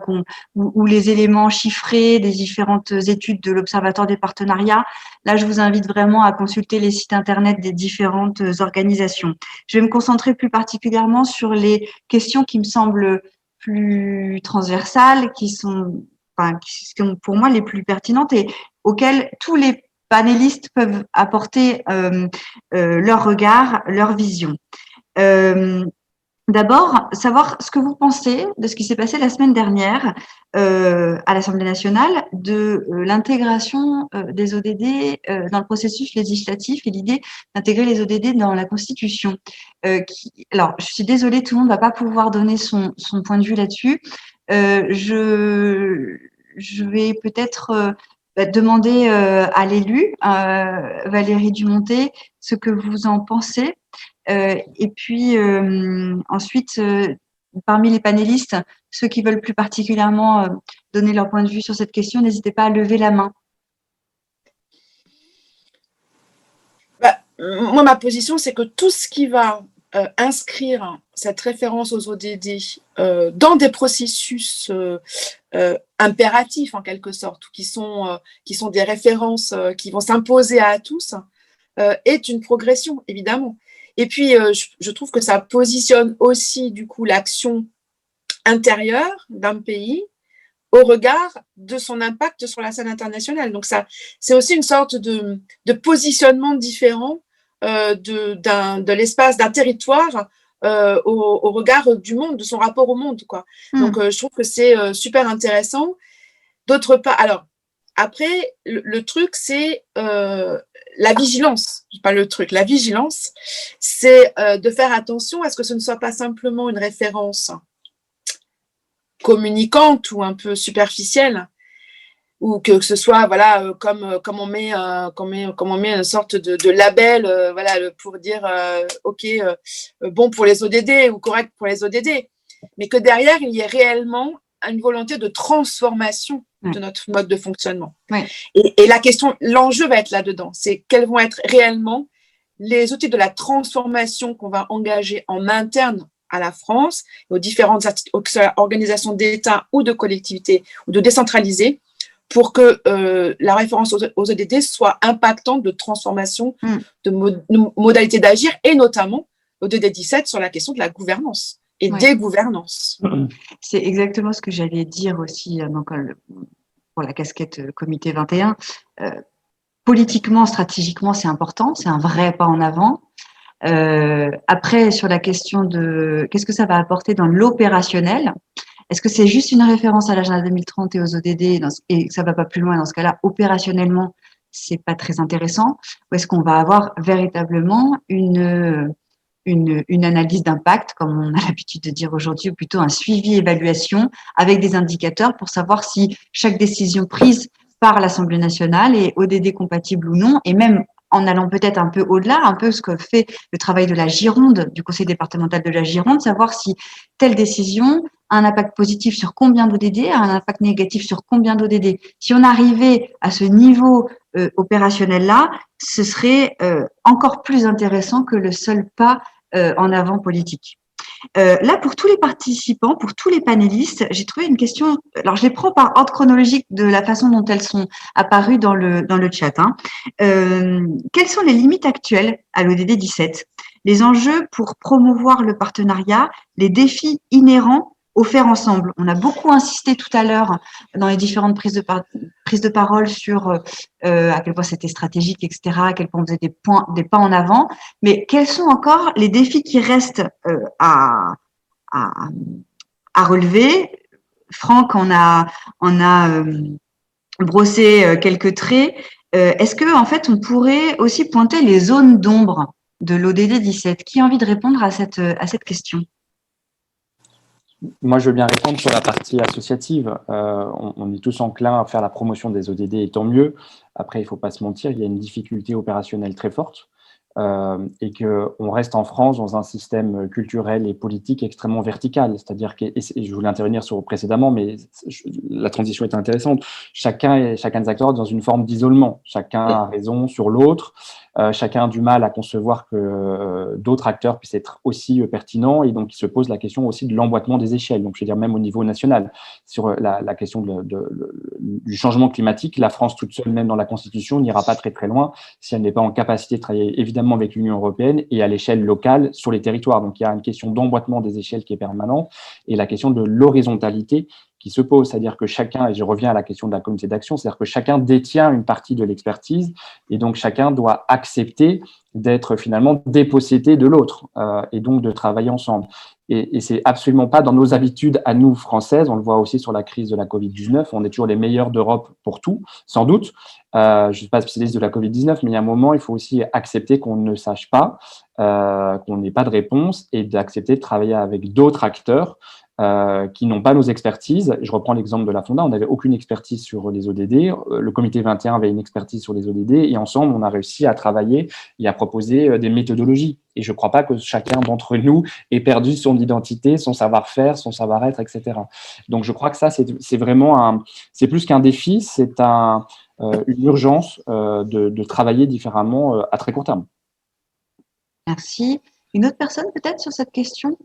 ou les éléments chiffrés des différentes études de l'Observatoire des partenariats. Là, je vous invite vraiment à consulter les sites internet des différentes organisations. Je vais me concentrer plus particulièrement sur les questions qui me semblent plus transversales, qui sont pour moi les plus pertinentes et auxquelles tous les panélistes peuvent apporter leur regard, leur vision. D'abord, savoir ce que vous pensez de ce qui s'est passé la semaine dernière à l'Assemblée nationale, de l'intégration des ODD dans le processus législatif et l'idée d'intégrer les ODD dans la Constitution. Alors, je suis désolée, tout le monde ne va pas pouvoir donner son point de vue là-dessus. Je vais peut-être demander à l'élu, Valérie Dumontet, ce que vous en pensez. Et puis ensuite, parmi les panélistes, ceux qui veulent plus particulièrement donner leur point de vue sur cette question, n'hésitez pas à lever la main. Moi, ma position, c'est que tout ce qui va inscrire cette référence aux ODD dans des processus impératifs, en quelque sorte, qui sont des références qui vont s'imposer à tous, est une progression, évidemment. Et puis, je trouve que ça positionne aussi, du coup, l'action intérieure d'un pays au regard de son impact sur la scène internationale. Donc, ça, c'est aussi une sorte de positionnement différent de l'espace, d'un territoire au regard du monde, de son rapport au monde, quoi. Donc, je trouve que c'est super intéressant. D'autre part, alors, après, le truc, c'est la vigilance. La vigilance, c'est de faire attention à ce que ce ne soit pas simplement une référence communicante ou un peu superficielle, ou que ce soit comme on met une sorte de label pour dire ok, bon pour les ODD ou correct pour les ODD, mais que derrière il y ait réellement une volonté de transformation de notre mode de fonctionnement. Ouais. Et la question, l'enjeu va être là-dedans, c'est quels vont être réellement les outils de la transformation qu'on va engager en interne à la France, aux différentes organisations d'État ou de collectivités ou de décentralisées, pour que la référence aux ODD soit impactante de transformation de modalités d'agir, et notamment ODD 17 sur la question de la gouvernance et des gouvernances. C'est exactement ce que j'allais dire aussi pour la casquette Comité 21. Politiquement, stratégiquement, c'est important, c'est un vrai pas en avant. Après, sur la question de qu'est-ce que ça va apporter dans l'opérationnel, est-ce que c'est juste une référence à l'agenda 2030 et aux ODD et que ça ne va pas plus loin? Dans ce cas-là, opérationnellement, ce n'est pas très intéressant. Ou est-ce qu'on va avoir véritablement une analyse d'impact, comme on a l'habitude de dire aujourd'hui, ou plutôt un suivi-évaluation avec des indicateurs pour savoir si chaque décision prise par l'Assemblée nationale et ODD compatible ou non, et même en allant peut-être un peu au-delà, un peu ce que fait le travail de la Gironde, du conseil départemental de la Gironde, savoir si telle décision a un impact positif sur combien d'ODD, a un impact négatif sur combien d'ODD. Si on arrivait à ce niveau opérationnel-là, ce serait encore plus intéressant que le seul pas en avant politique. Là, pour tous les participants, pour tous les panélistes, j'ai trouvé une question. Alors, je les prends par ordre chronologique de la façon dont elles sont apparues dans le chat. Quelles sont les limites actuelles à l'ODD 17? Les enjeux pour promouvoir le partenariat, les défis inhérents au faire ensemble. On a beaucoup insisté tout à l'heure dans les différentes prises de parole sur à quel point c'était stratégique, etc., à quel point on faisait des pas en avant. Mais quels sont encore les défis qui restent à relever? Franck en a brossé quelques traits. Est-ce que en fait on pourrait aussi pointer les zones d'ombre de l'ODD 17? Qui a envie de répondre à cette question? Moi, je veux bien répondre sur la partie associative. On est tous enclins à faire la promotion des ODD et tant mieux. Après, il ne faut pas se mentir, il y a une difficulté opérationnelle très forte et qu'on reste en France dans un système culturel et politique extrêmement vertical. C'est-à-dire que, et je voulais intervenir sur précédemment, mais la transition est intéressante. Chacun des acteurs est dans une forme d'isolement. Chacun a raison sur l'autre. Chacun a du mal à concevoir que d'autres acteurs puissent être aussi pertinents et donc il se pose la question aussi de l'emboîtement des échelles. Donc je veux dire même au niveau national sur la question du changement climatique, la France toute seule même dans la Constitution n'ira pas très très loin si elle n'est pas en capacité de travailler évidemment avec l'Union européenne et à l'échelle locale sur les territoires. Donc il y a une question d'emboîtement des échelles qui est permanente et la question de l'horizontalité qui se pose, c'est-à-dire que chacun, et je reviens à la question de la communauté d'action, c'est-à-dire que chacun détient une partie de l'expertise et donc chacun doit accepter d'être finalement dépossédé de l'autre et donc de travailler ensemble. Et c'est absolument pas dans nos habitudes à nous, Françaises, on le voit aussi sur la crise de la Covid-19, on est toujours les meilleurs d'Europe pour tout, sans doute. Je ne suis pas spécialiste de la Covid-19, mais il y a un moment, il faut aussi accepter qu'on ne sache pas, qu'on n'ait pas de réponse et d'accepter de travailler avec d'autres acteurs qui n'ont pas nos expertises. Je reprends l'exemple de la Fonda, on n'avait aucune expertise sur les ODD, le comité 21 avait une expertise sur les ODD et ensemble, on a réussi à travailler et à proposer des méthodologies. Et je ne crois pas que chacun d'entre nous ait perdu son identité, son savoir-faire, son savoir-être, etc. Donc, je crois que ça, c'est vraiment c'est plus qu'un défi, c'est une urgence de travailler différemment à très court terme. Merci. Une autre personne peut-être sur cette question?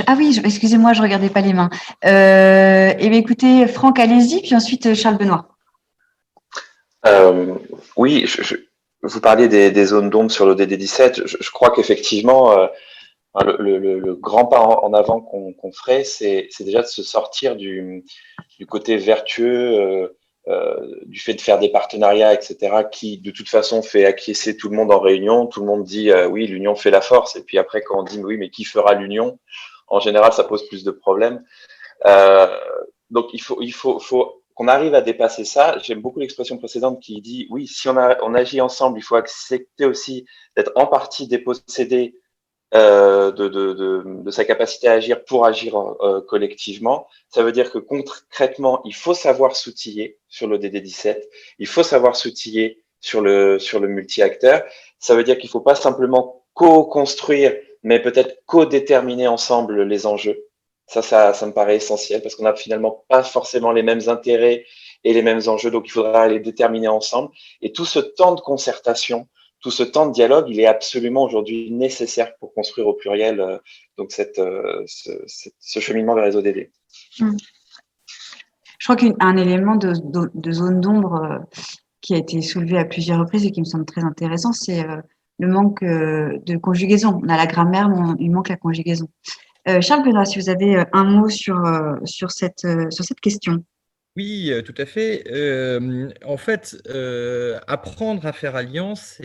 Ah oui, excusez-moi, je ne regardais pas les mains. Eh bien, écoutez, Franck, allez-y, puis ensuite Charles Benoît. Oui, vous parliez des zones d'ombre sur l'ODD 17. Je crois qu'effectivement, le grand pas en avant qu'on ferait, c'est déjà de se sortir du côté vertueux, du fait de faire des partenariats, etc., qui de toute façon fait acquiescer tout le monde en réunion. Tout le monde dit oui, l'union fait la force. Et puis après, quand on dit oui, mais qui fera l'union? En général, ça pose plus de problèmes. Donc, il faut qu'on arrive à dépasser ça. J'aime beaucoup l'expression précédente qui dit, oui, si on agit ensemble, il faut accepter aussi d'être en partie dépossédé de sa capacité à agir pour agir collectivement. Ça veut dire que concrètement, il faut savoir s'outiller sur l'ODD 17, il faut savoir s'outiller sur le multi-acteur. Ça veut dire qu'il ne faut pas simplement co-construire, mais peut-être co-déterminer ensemble les enjeux. Ça me paraît essentiel parce qu'on n'a finalement pas forcément les mêmes intérêts et les mêmes enjeux, donc il faudra les déterminer ensemble. Et tout ce temps de concertation, tout ce temps de dialogue, il est absolument aujourd'hui nécessaire pour construire au pluriel donc ce cheminement vers les ODD. Je crois qu'un élément de zone d'ombre qui a été soulevé à plusieurs reprises et qui me semble très intéressant, c'est le manque de conjugaison. On a la grammaire, mais il manque la conjugaison. Charles Benoît, si vous avez un mot sur cette question. Oui, tout à fait. En fait, apprendre à faire alliance,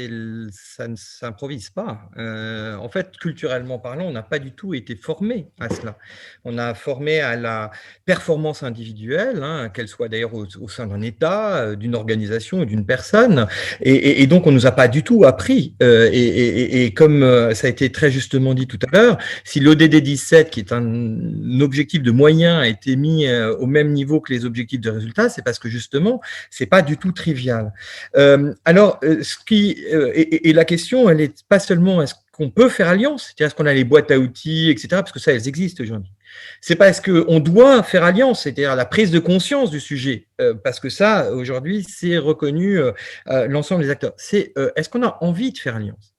ça ne s'improvise pas. En fait, culturellement parlant, on n'a pas du tout été formé à cela. On a formé à la performance individuelle, qu'elle soit d'ailleurs au sein d'un État, d'une organisation ou d'une personne. Et donc, on ne nous a pas du tout appris. Et comme ça a été très justement dit tout à l'heure, si l'ODD 17, qui est un objectif de moyens, a été mis au même niveau que les objectifs type de résultats, c'est parce que justement, c'est pas du tout trivial. Et la question, elle est pas seulement est-ce qu'on peut faire alliance, c'est-à-dire est-ce qu'on a les boîtes à outils, etc., parce que ça, elles existent aujourd'hui. C'est pas est-ce qu'on doit faire alliance, c'est-à-dire la prise de conscience du sujet, parce que ça, aujourd'hui, c'est reconnu l'ensemble des acteurs. C'est est-ce qu'on a envie de faire alliance?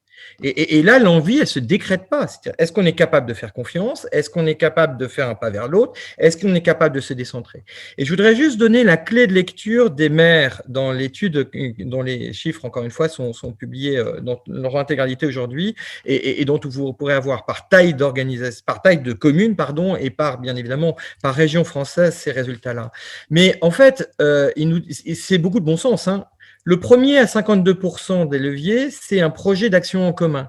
Et là, l'envie, elle se décrète pas. C'est-à-dire, est-ce qu'on est capable de faire confiance? Est-ce qu'on est capable de faire un pas vers l'autre? Est-ce qu'on est capable de se décentrer? Et je voudrais juste donner la clé de lecture des maires dans l'étude dont les chiffres, encore une fois, sont publiés dans leur intégralité aujourd'hui et dont vous pourrez avoir par taille d'organisation, par taille de commune, pardon, et par, bien évidemment, par région française, ces résultats-là. Mais en fait, c'est beaucoup de bon sens, hein. Le premier à 52% des leviers, c'est un projet d'action en commun.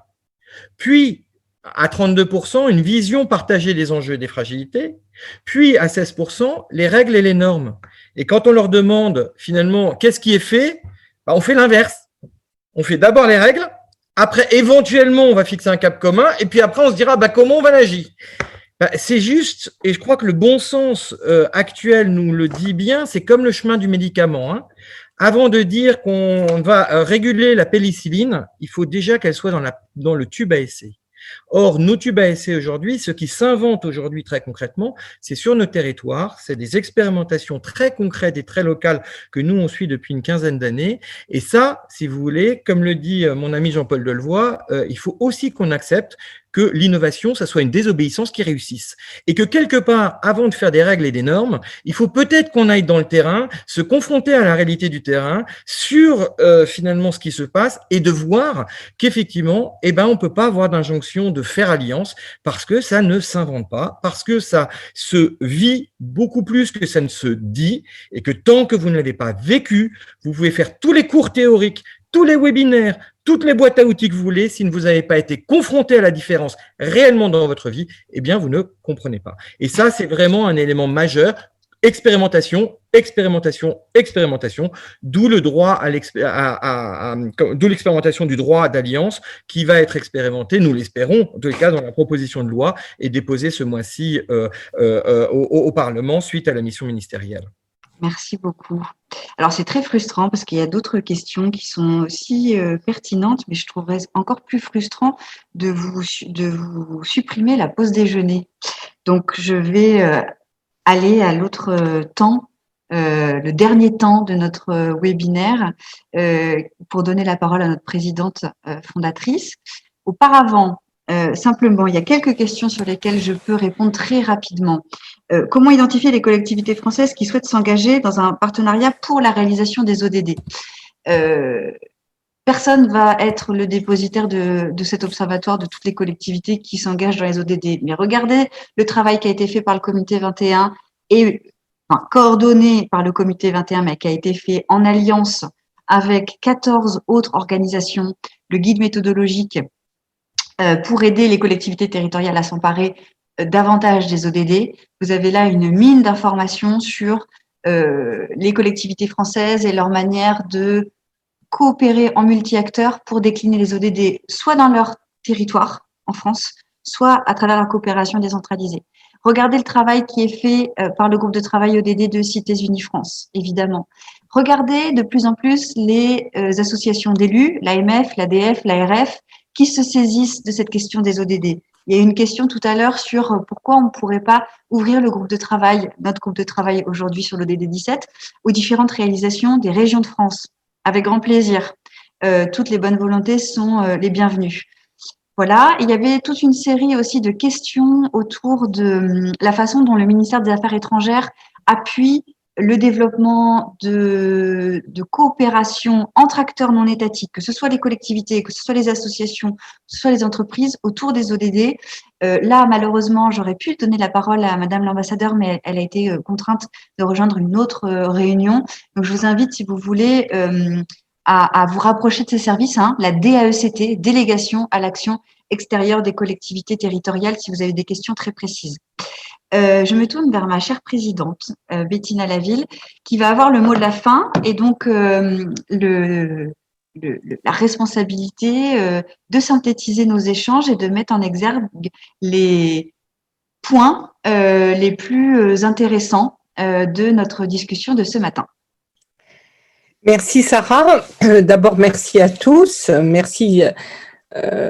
Puis, à 32%, une vision partagée des enjeux et des fragilités. Puis, à 16%, les règles et les normes. Et quand on leur demande, finalement, qu'est-ce qui est fait, on fait l'inverse. On fait d'abord les règles, après, éventuellement, on va fixer un cap commun, et puis après, on se dira, comment on va agir. C'est juste, et je crois que le bon sens actuel nous le dit bien, c'est comme le chemin du médicament, hein. Avant de dire qu'on va réguler la pénicilline, il faut déjà qu'elle soit dans le tube à essai. Or, nos tubes à essai aujourd'hui, ce qui s'invente aujourd'hui très concrètement, c'est sur nos territoires, c'est des expérimentations très concrètes et très locales que nous, on suit depuis une quinzaine d'années. Et ça, si vous voulez, comme le dit mon ami Jean-Paul Delevoye, il faut aussi qu'on accepte que l'innovation, ça soit une désobéissance qui réussisse. Et que quelque part, avant de faire des règles et des normes, il faut peut-être qu'on aille dans le terrain, se confronter à la réalité du terrain, sur finalement ce qui se passe, et de voir qu'effectivement, on peut pas avoir d'injonction de faire alliance, parce que ça ne s'invente pas, parce que ça se vit beaucoup plus que ça ne se dit, et que tant que vous ne l'avez pas vécu, vous pouvez faire tous les cours théoriques, tous les webinaires, toutes les boîtes à outils que vous voulez, si vous n'avez pas été confronté à la différence réellement dans votre vie, vous ne comprenez pas. Et ça, c'est vraiment un élément majeur. Expérimentation, expérimentation, expérimentation, d'où le droit d'où l'expérimentation du droit d'alliance qui va être expérimenté, nous l'espérons, en tous les cas dans la proposition de loi et déposée ce mois-ci au Parlement suite à la mission ministérielle. Merci beaucoup. Alors, c'est très frustrant parce qu'il y a d'autres questions qui sont aussi pertinentes, mais je trouverais encore plus frustrant de vous supprimer la pause déjeuner. Donc, je vais aller à l'autre temps, le dernier temps de notre webinaire, pour donner la parole à notre présidente fondatrice. Auparavant, simplement, il y a quelques questions sur lesquelles je peux répondre très rapidement. Comment identifier les collectivités françaises qui souhaitent s'engager dans un partenariat pour la réalisation des ODD? Personne va être le dépositaire de cet observatoire de toutes les collectivités qui s'engagent dans les ODD. Mais regardez le travail qui a été fait par le comité 21 et coordonné par le comité 21, mais qui a été fait en alliance avec 14 autres organisations, le guide méthodologique pour aider les collectivités territoriales à s'emparer davantage des ODD. Vous avez là une mine d'informations sur les collectivités françaises et leur manière de coopérer en multi-acteurs pour décliner les ODD, soit dans leur territoire en France, soit à travers la coopération décentralisée. Regardez le travail qui est fait par le groupe de travail ODD de Cités Unies France, évidemment. Regardez de plus en plus les associations d'élus, l'AMF, l'ADF, l'ARF, qui se saisissent de cette question des ODD. Il y a eu une question tout à l'heure sur pourquoi on ne pourrait pas ouvrir le groupe de travail, notre groupe de travail aujourd'hui sur l'ODD 17, aux différentes réalisations des régions de France. Avec grand plaisir. Toutes les bonnes volontés sont les bienvenues. Voilà, il y avait toute une série aussi de questions autour de la façon dont le ministère des Affaires étrangères appuie le développement de coopération entre acteurs non étatiques, que ce soit les collectivités, que ce soit les associations, que ce soit les entreprises, autour des ODD. Là, malheureusement, j'aurais pu donner la parole à Madame l'ambassadeur, mais elle a été contrainte de rejoindre une autre réunion. Donc, je vous invite, si vous voulez, à vous rapprocher de ces services, la DAECT, Délégation à l'action extérieure des collectivités territoriales, si vous avez des questions très précises. Je me tourne vers ma chère présidente, Bettina Laville, qui va avoir le mot de la fin et donc la responsabilité de synthétiser nos échanges et de mettre en exergue les points les plus intéressants de notre discussion de ce matin. Merci Sarah. D'abord, merci à tous. Merci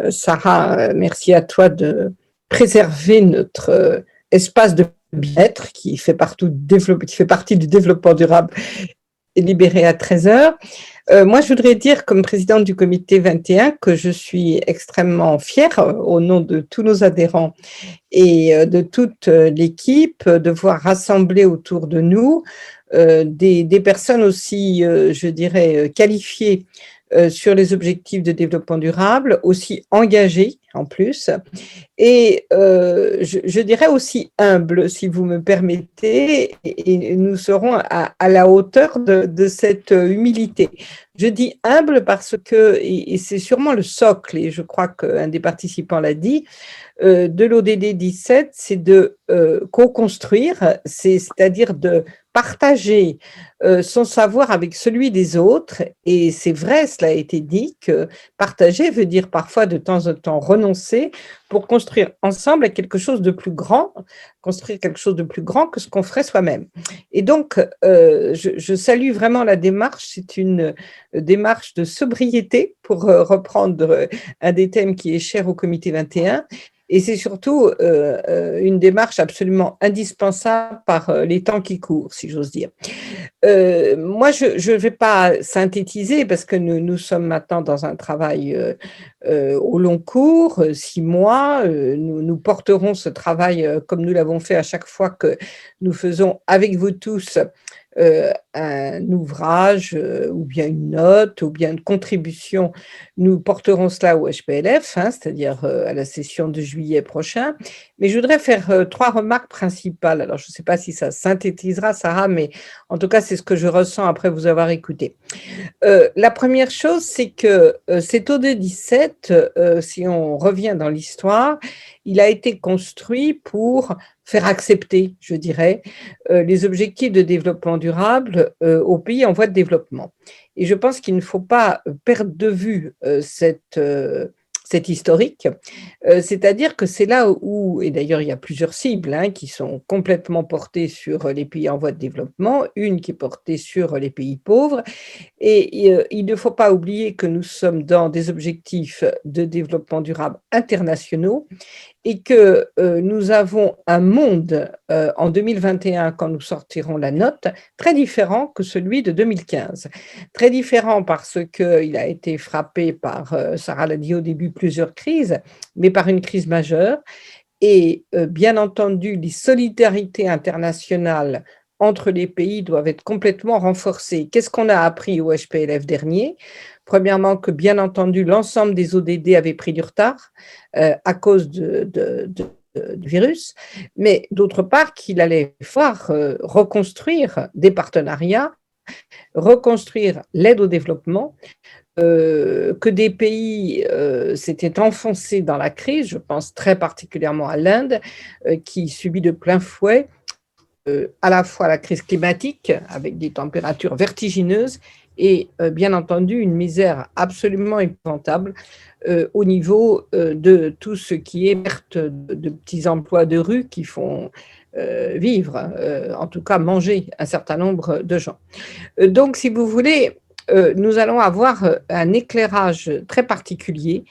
Sarah, merci à toi de préserver notre espace de bien-être qui fait partie du développement durable et libéré à 13 heures. Moi, je voudrais dire, comme présidente du comité 21, que je suis extrêmement fière, au nom de tous nos adhérents et de toute l'équipe, de voir rassembler autour de nous des personnes aussi, je dirais, qualifiées sur les objectifs de développement durable, aussi engagées en plus, et je dirais aussi humbles, si vous me permettez, et nous serons à la hauteur de cette humilité. Je dis humble parce que, et c'est sûrement le socle, et je crois qu'un des participants l'a dit, de l'ODD 17, c'est de co-construire, c'est-à-dire de partager son savoir avec celui des autres. Et c'est vrai, cela a été dit, que partager veut dire parfois de temps en temps renoncer pour construire ensemble quelque chose de plus grand, construire quelque chose de plus grand que ce qu'on ferait soi-même. Et donc, je salue vraiment la démarche. C'est une démarche de sobriété, pour reprendre un des thèmes qui est cher au comité 21. Et c'est surtout une démarche absolument indispensable par les temps qui courent, si j'ose dire. Moi, je ne vais pas synthétiser parce que nous sommes maintenant dans un travail au long cours, 6 mois. Nous porterons ce travail comme nous l'avons fait à chaque fois que nous faisons avec vous tous un ouvrage ou bien une note ou bien une contribution. Nous porterons cela au HPLF, c'est-à-dire à la session de juillet prochain. Mais je voudrais faire 3 remarques principales. Alors, je ne sais pas si ça synthétisera, Sarah, mais en tout cas, c'est ce que je ressens après vous avoir écouté. La première chose, c'est que cet ODD 17, si on revient dans l'histoire, il a été construit pour faire accepter, je dirais, les objectifs de développement durable aux pays en voie de développement. Et je pense qu'il ne faut pas perdre de vue cet historique, c'est-à-dire que c'est là où, et d'ailleurs il y a plusieurs cibles qui sont complètement portées sur les pays en voie de développement, une qui est portée sur les pays pauvres, et il ne faut pas oublier que nous sommes dans des objectifs de développement durable internationaux, et que nous avons un monde en 2021, quand nous sortirons la note, très différent que celui de 2015. Très différent parce qu'il a été frappé par, Sarah l'a dit au début, plusieurs crises, mais par une crise majeure. Et bien entendu, les solidarités internationales entre les pays doivent être complètement renforcées. Qu'est-ce qu'on a appris au HPLF dernier ? Premièrement, que bien entendu, l'ensemble des ODD avaient pris du retard à cause du virus, mais d'autre part qu'il allait falloir reconstruire des partenariats, reconstruire l'aide au développement, que des pays s'étaient enfoncés dans la crise, je pense très particulièrement à l'Inde, qui subit de plein fouet à la fois la crise climatique, avec des températures vertigineuses, et bien entendu une misère absolument épouvantable au niveau de tout ce qui est perte de petits emplois de rue qui font vivre, en tout cas manger un certain nombre de gens. Donc, si vous voulez, nous allons avoir un éclairage très particulier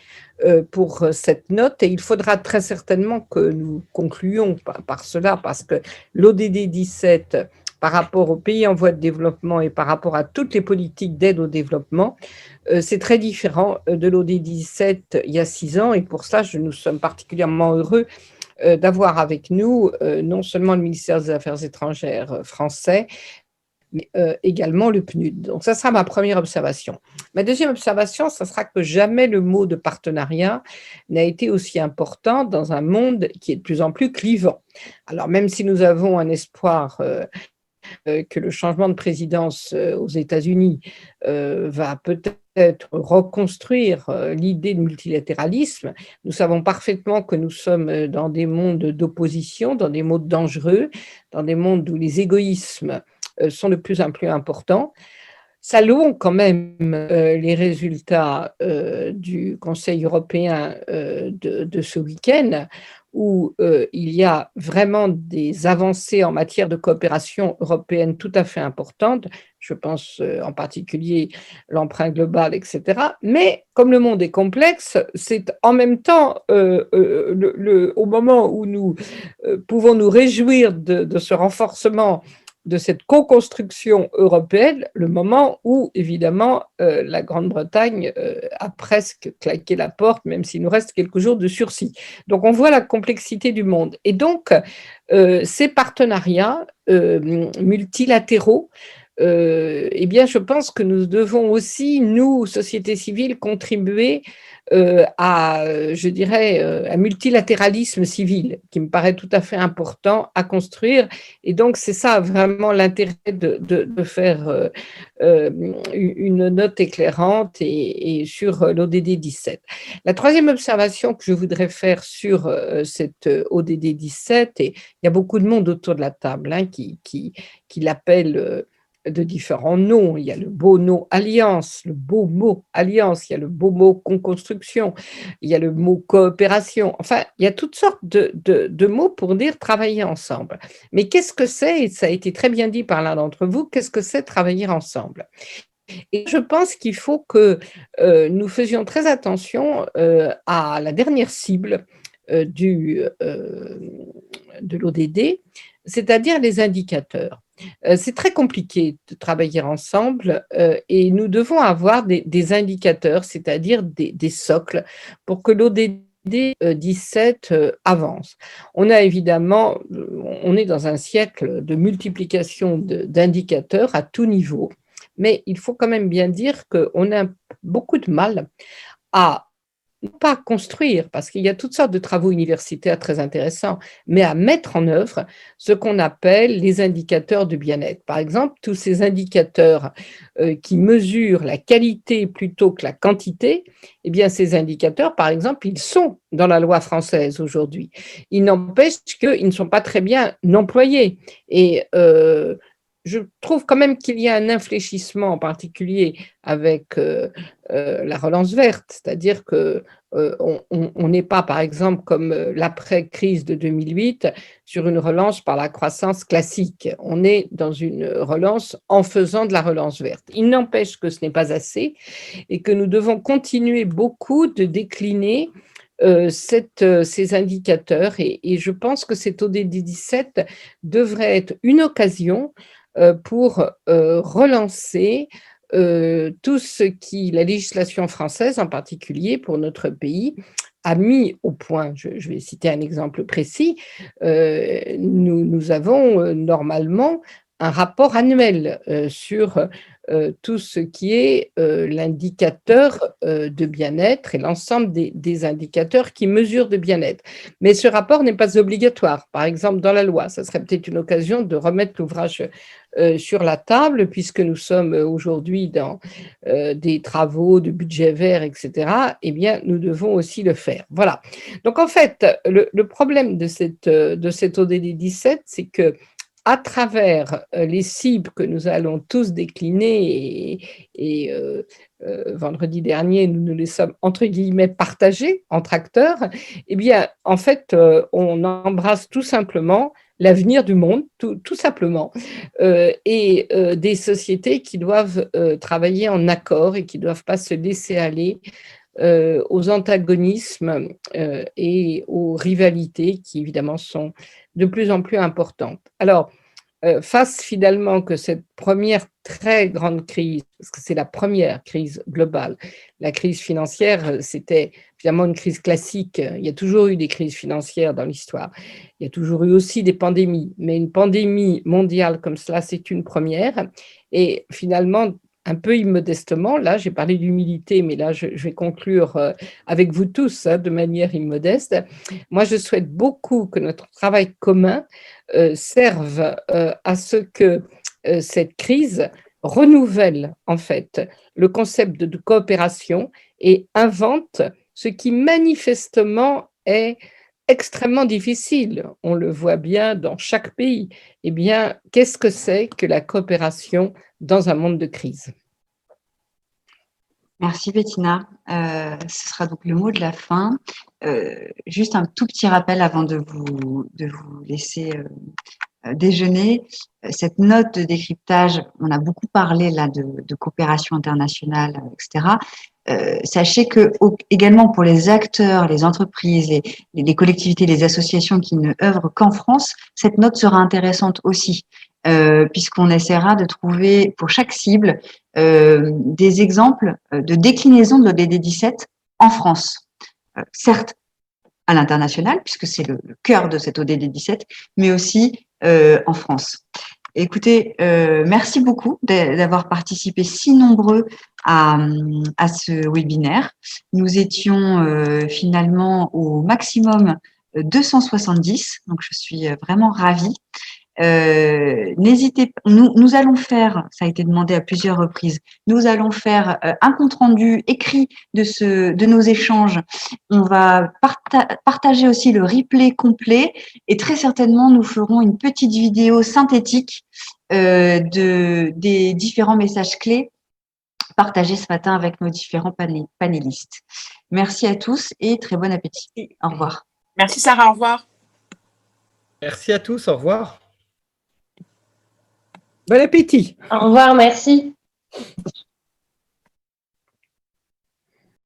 pour cette note, et il faudra très certainement que nous concluions par cela, parce que l'ODD 17, par rapport aux pays en voie de développement et par rapport à toutes les politiques d'aide au développement, c'est très différent de l'ODD 17 il y a 6 ans, et pour cela, nous sommes particulièrement heureux d'avoir avec nous non seulement le ministère des Affaires étrangères français, mais également le PNUD. Donc, ça sera ma première observation. Ma deuxième observation, ça sera que jamais le mot de partenariat n'a été aussi important dans un monde qui est de plus en plus clivant. Alors, même si nous avons un espoir que le changement de présidence aux États-Unis va peut-être reconstruire l'idée de multilatéralisme, nous savons parfaitement que nous sommes dans des mondes d'opposition, dans des mondes dangereux, dans des mondes où les égoïsmes sont de plus en plus importants. Saluons quand même les résultats du Conseil européen de ce week-end, où il y a vraiment des avancées en matière de coopération européenne tout à fait importantes. Je pense en particulier l'emprunt global, etc. Mais comme le monde est complexe, c'est en même temps, au moment où nous pouvons nous réjouir de ce renforcement de cette co-construction européenne, le moment où, évidemment, la Grande-Bretagne a presque claqué la porte, même s'il nous reste quelques jours de sursis. Donc, on voit la complexité du monde. Et donc, ces partenariats multilatéraux, eh bien, je pense que nous devons aussi, nous, société civile, contribuer je dirais, un multilatéralisme civil qui me paraît tout à fait important à construire. Et donc, c'est ça vraiment l'intérêt de faire une note éclairante et sur l'ODD 17. La troisième observation que je voudrais faire sur cette ODD 17, et il y a beaucoup de monde autour de la table qui l'appelle de différents noms. Il y a le beau mot alliance, il y a le beau mot co-construction, il y a le mot coopération. Enfin, il y a toutes sortes de mots pour dire travailler ensemble. Mais qu'est-ce que c'est, et ça a été très bien dit par l'un d'entre vous, qu'est-ce que c'est travailler ensemble? Et je pense qu'il faut que nous faisions très attention à la dernière cible de l'ODD, c'est-à-dire les indicateurs. C'est très compliqué de travailler ensemble et nous devons avoir des indicateurs, c'est-à-dire des socles, pour que l'ODD 17 avance. On a évidemment, on est dans un siècle de multiplication d'indicateurs à tout niveau, mais il faut quand même bien dire qu'on a beaucoup de mal à non pas construire, parce qu'il y a toutes sortes de travaux universitaires très intéressants, mais à mettre en œuvre ce qu'on appelle les indicateurs de bien-être. Par exemple, tous ces indicateurs qui mesurent la qualité plutôt que la quantité, eh bien, ces indicateurs, par exemple, ils sont dans la loi française aujourd'hui. Il n'empêche qu'ils ne sont pas très bien employés. Et je trouve quand même qu'il y a un infléchissement, en particulier avec la relance verte, c'est-à-dire que on n'est pas, par exemple, comme l'après-crise de 2008, sur une relance par la croissance classique. On est dans une relance en faisant de la relance verte. Il n'empêche que ce n'est pas assez et que nous devons continuer beaucoup de décliner ces indicateurs et je pense que cet ODD 17 devrait être une occasion pour relancer tout ce qui, la législation française en particulier pour notre pays, a mis au point. Je vais citer un exemple précis. Nous avons normalement un rapport annuel sur tout ce qui est l'indicateur de bien-être et l'ensemble des indicateurs qui mesurent de bien-être. Mais ce rapport n'est pas obligatoire. Par exemple, dans la loi, ça serait peut-être une occasion de remettre l'ouvrage sur la table, puisque nous sommes aujourd'hui dans des travaux de budget vert, etc., eh bien, nous devons aussi le faire. Voilà. Donc, en fait, le problème de cette ODD 17, c'est que à travers les cibles que nous allons tous décliner et vendredi dernier, nous les sommes entre guillemets partagés entre acteurs, eh bien, en fait, on embrasse tout simplement l'avenir du monde, tout simplement, et des sociétés qui doivent travailler en accord et qui ne doivent pas se laisser aller aux antagonismes et aux rivalités qui, évidemment, sont de plus en plus importantes. Alors, face finalement que cette première très grande crise, parce que c'est la première crise globale, la crise financière, c'était finalement une crise classique. Il y a toujours eu des crises financières dans l'histoire. Il y a toujours eu aussi des pandémies, mais une pandémie mondiale comme cela, c'est une première. Et finalement, un peu immodestement, là, j'ai parlé d'humilité, mais là, je vais conclure avec vous tous de manière immodeste. Moi, je souhaite beaucoup que notre travail commun serve à ce que cette crise renouvelle, en fait, le concept de coopération et invente ce qui manifestement est extrêmement difficile. On le voit bien dans chaque pays. Eh bien, qu'est-ce que c'est que la coopération dans un monde de crise? Merci Bettina. Ce sera donc le mot de la fin. Juste un tout petit rappel avant de vous laisser déjeuner. Cette note de décryptage, on a beaucoup parlé là de coopération internationale, etc. Sachez que également pour les acteurs, les entreprises, les collectivités, les associations qui ne œuvrent qu'en France, cette note sera intéressante aussi, puisqu'on essaiera de trouver pour chaque cible des exemples de déclinaison de l'ODD 17 en France. Certes, à l'international, puisque c'est le cœur de cette ODD 17, mais aussi en France. Écoutez, merci beaucoup d'avoir participé si nombreux à ce webinaire. Nous étions finalement au maximum 270, donc je suis vraiment ravie. N'hésitez pas, nous allons faire, ça a été demandé à plusieurs reprises, nous allons faire un compte-rendu écrit de nos échanges. On va partager aussi le replay complet et très certainement nous ferons une petite vidéo synthétique des différents messages clés partagés ce matin avec nos différents panélistes. Merci à tous et très bon appétit. Au revoir. Merci Sarah, au revoir. Merci à tous, au revoir. Bon appétit. Au revoir, merci.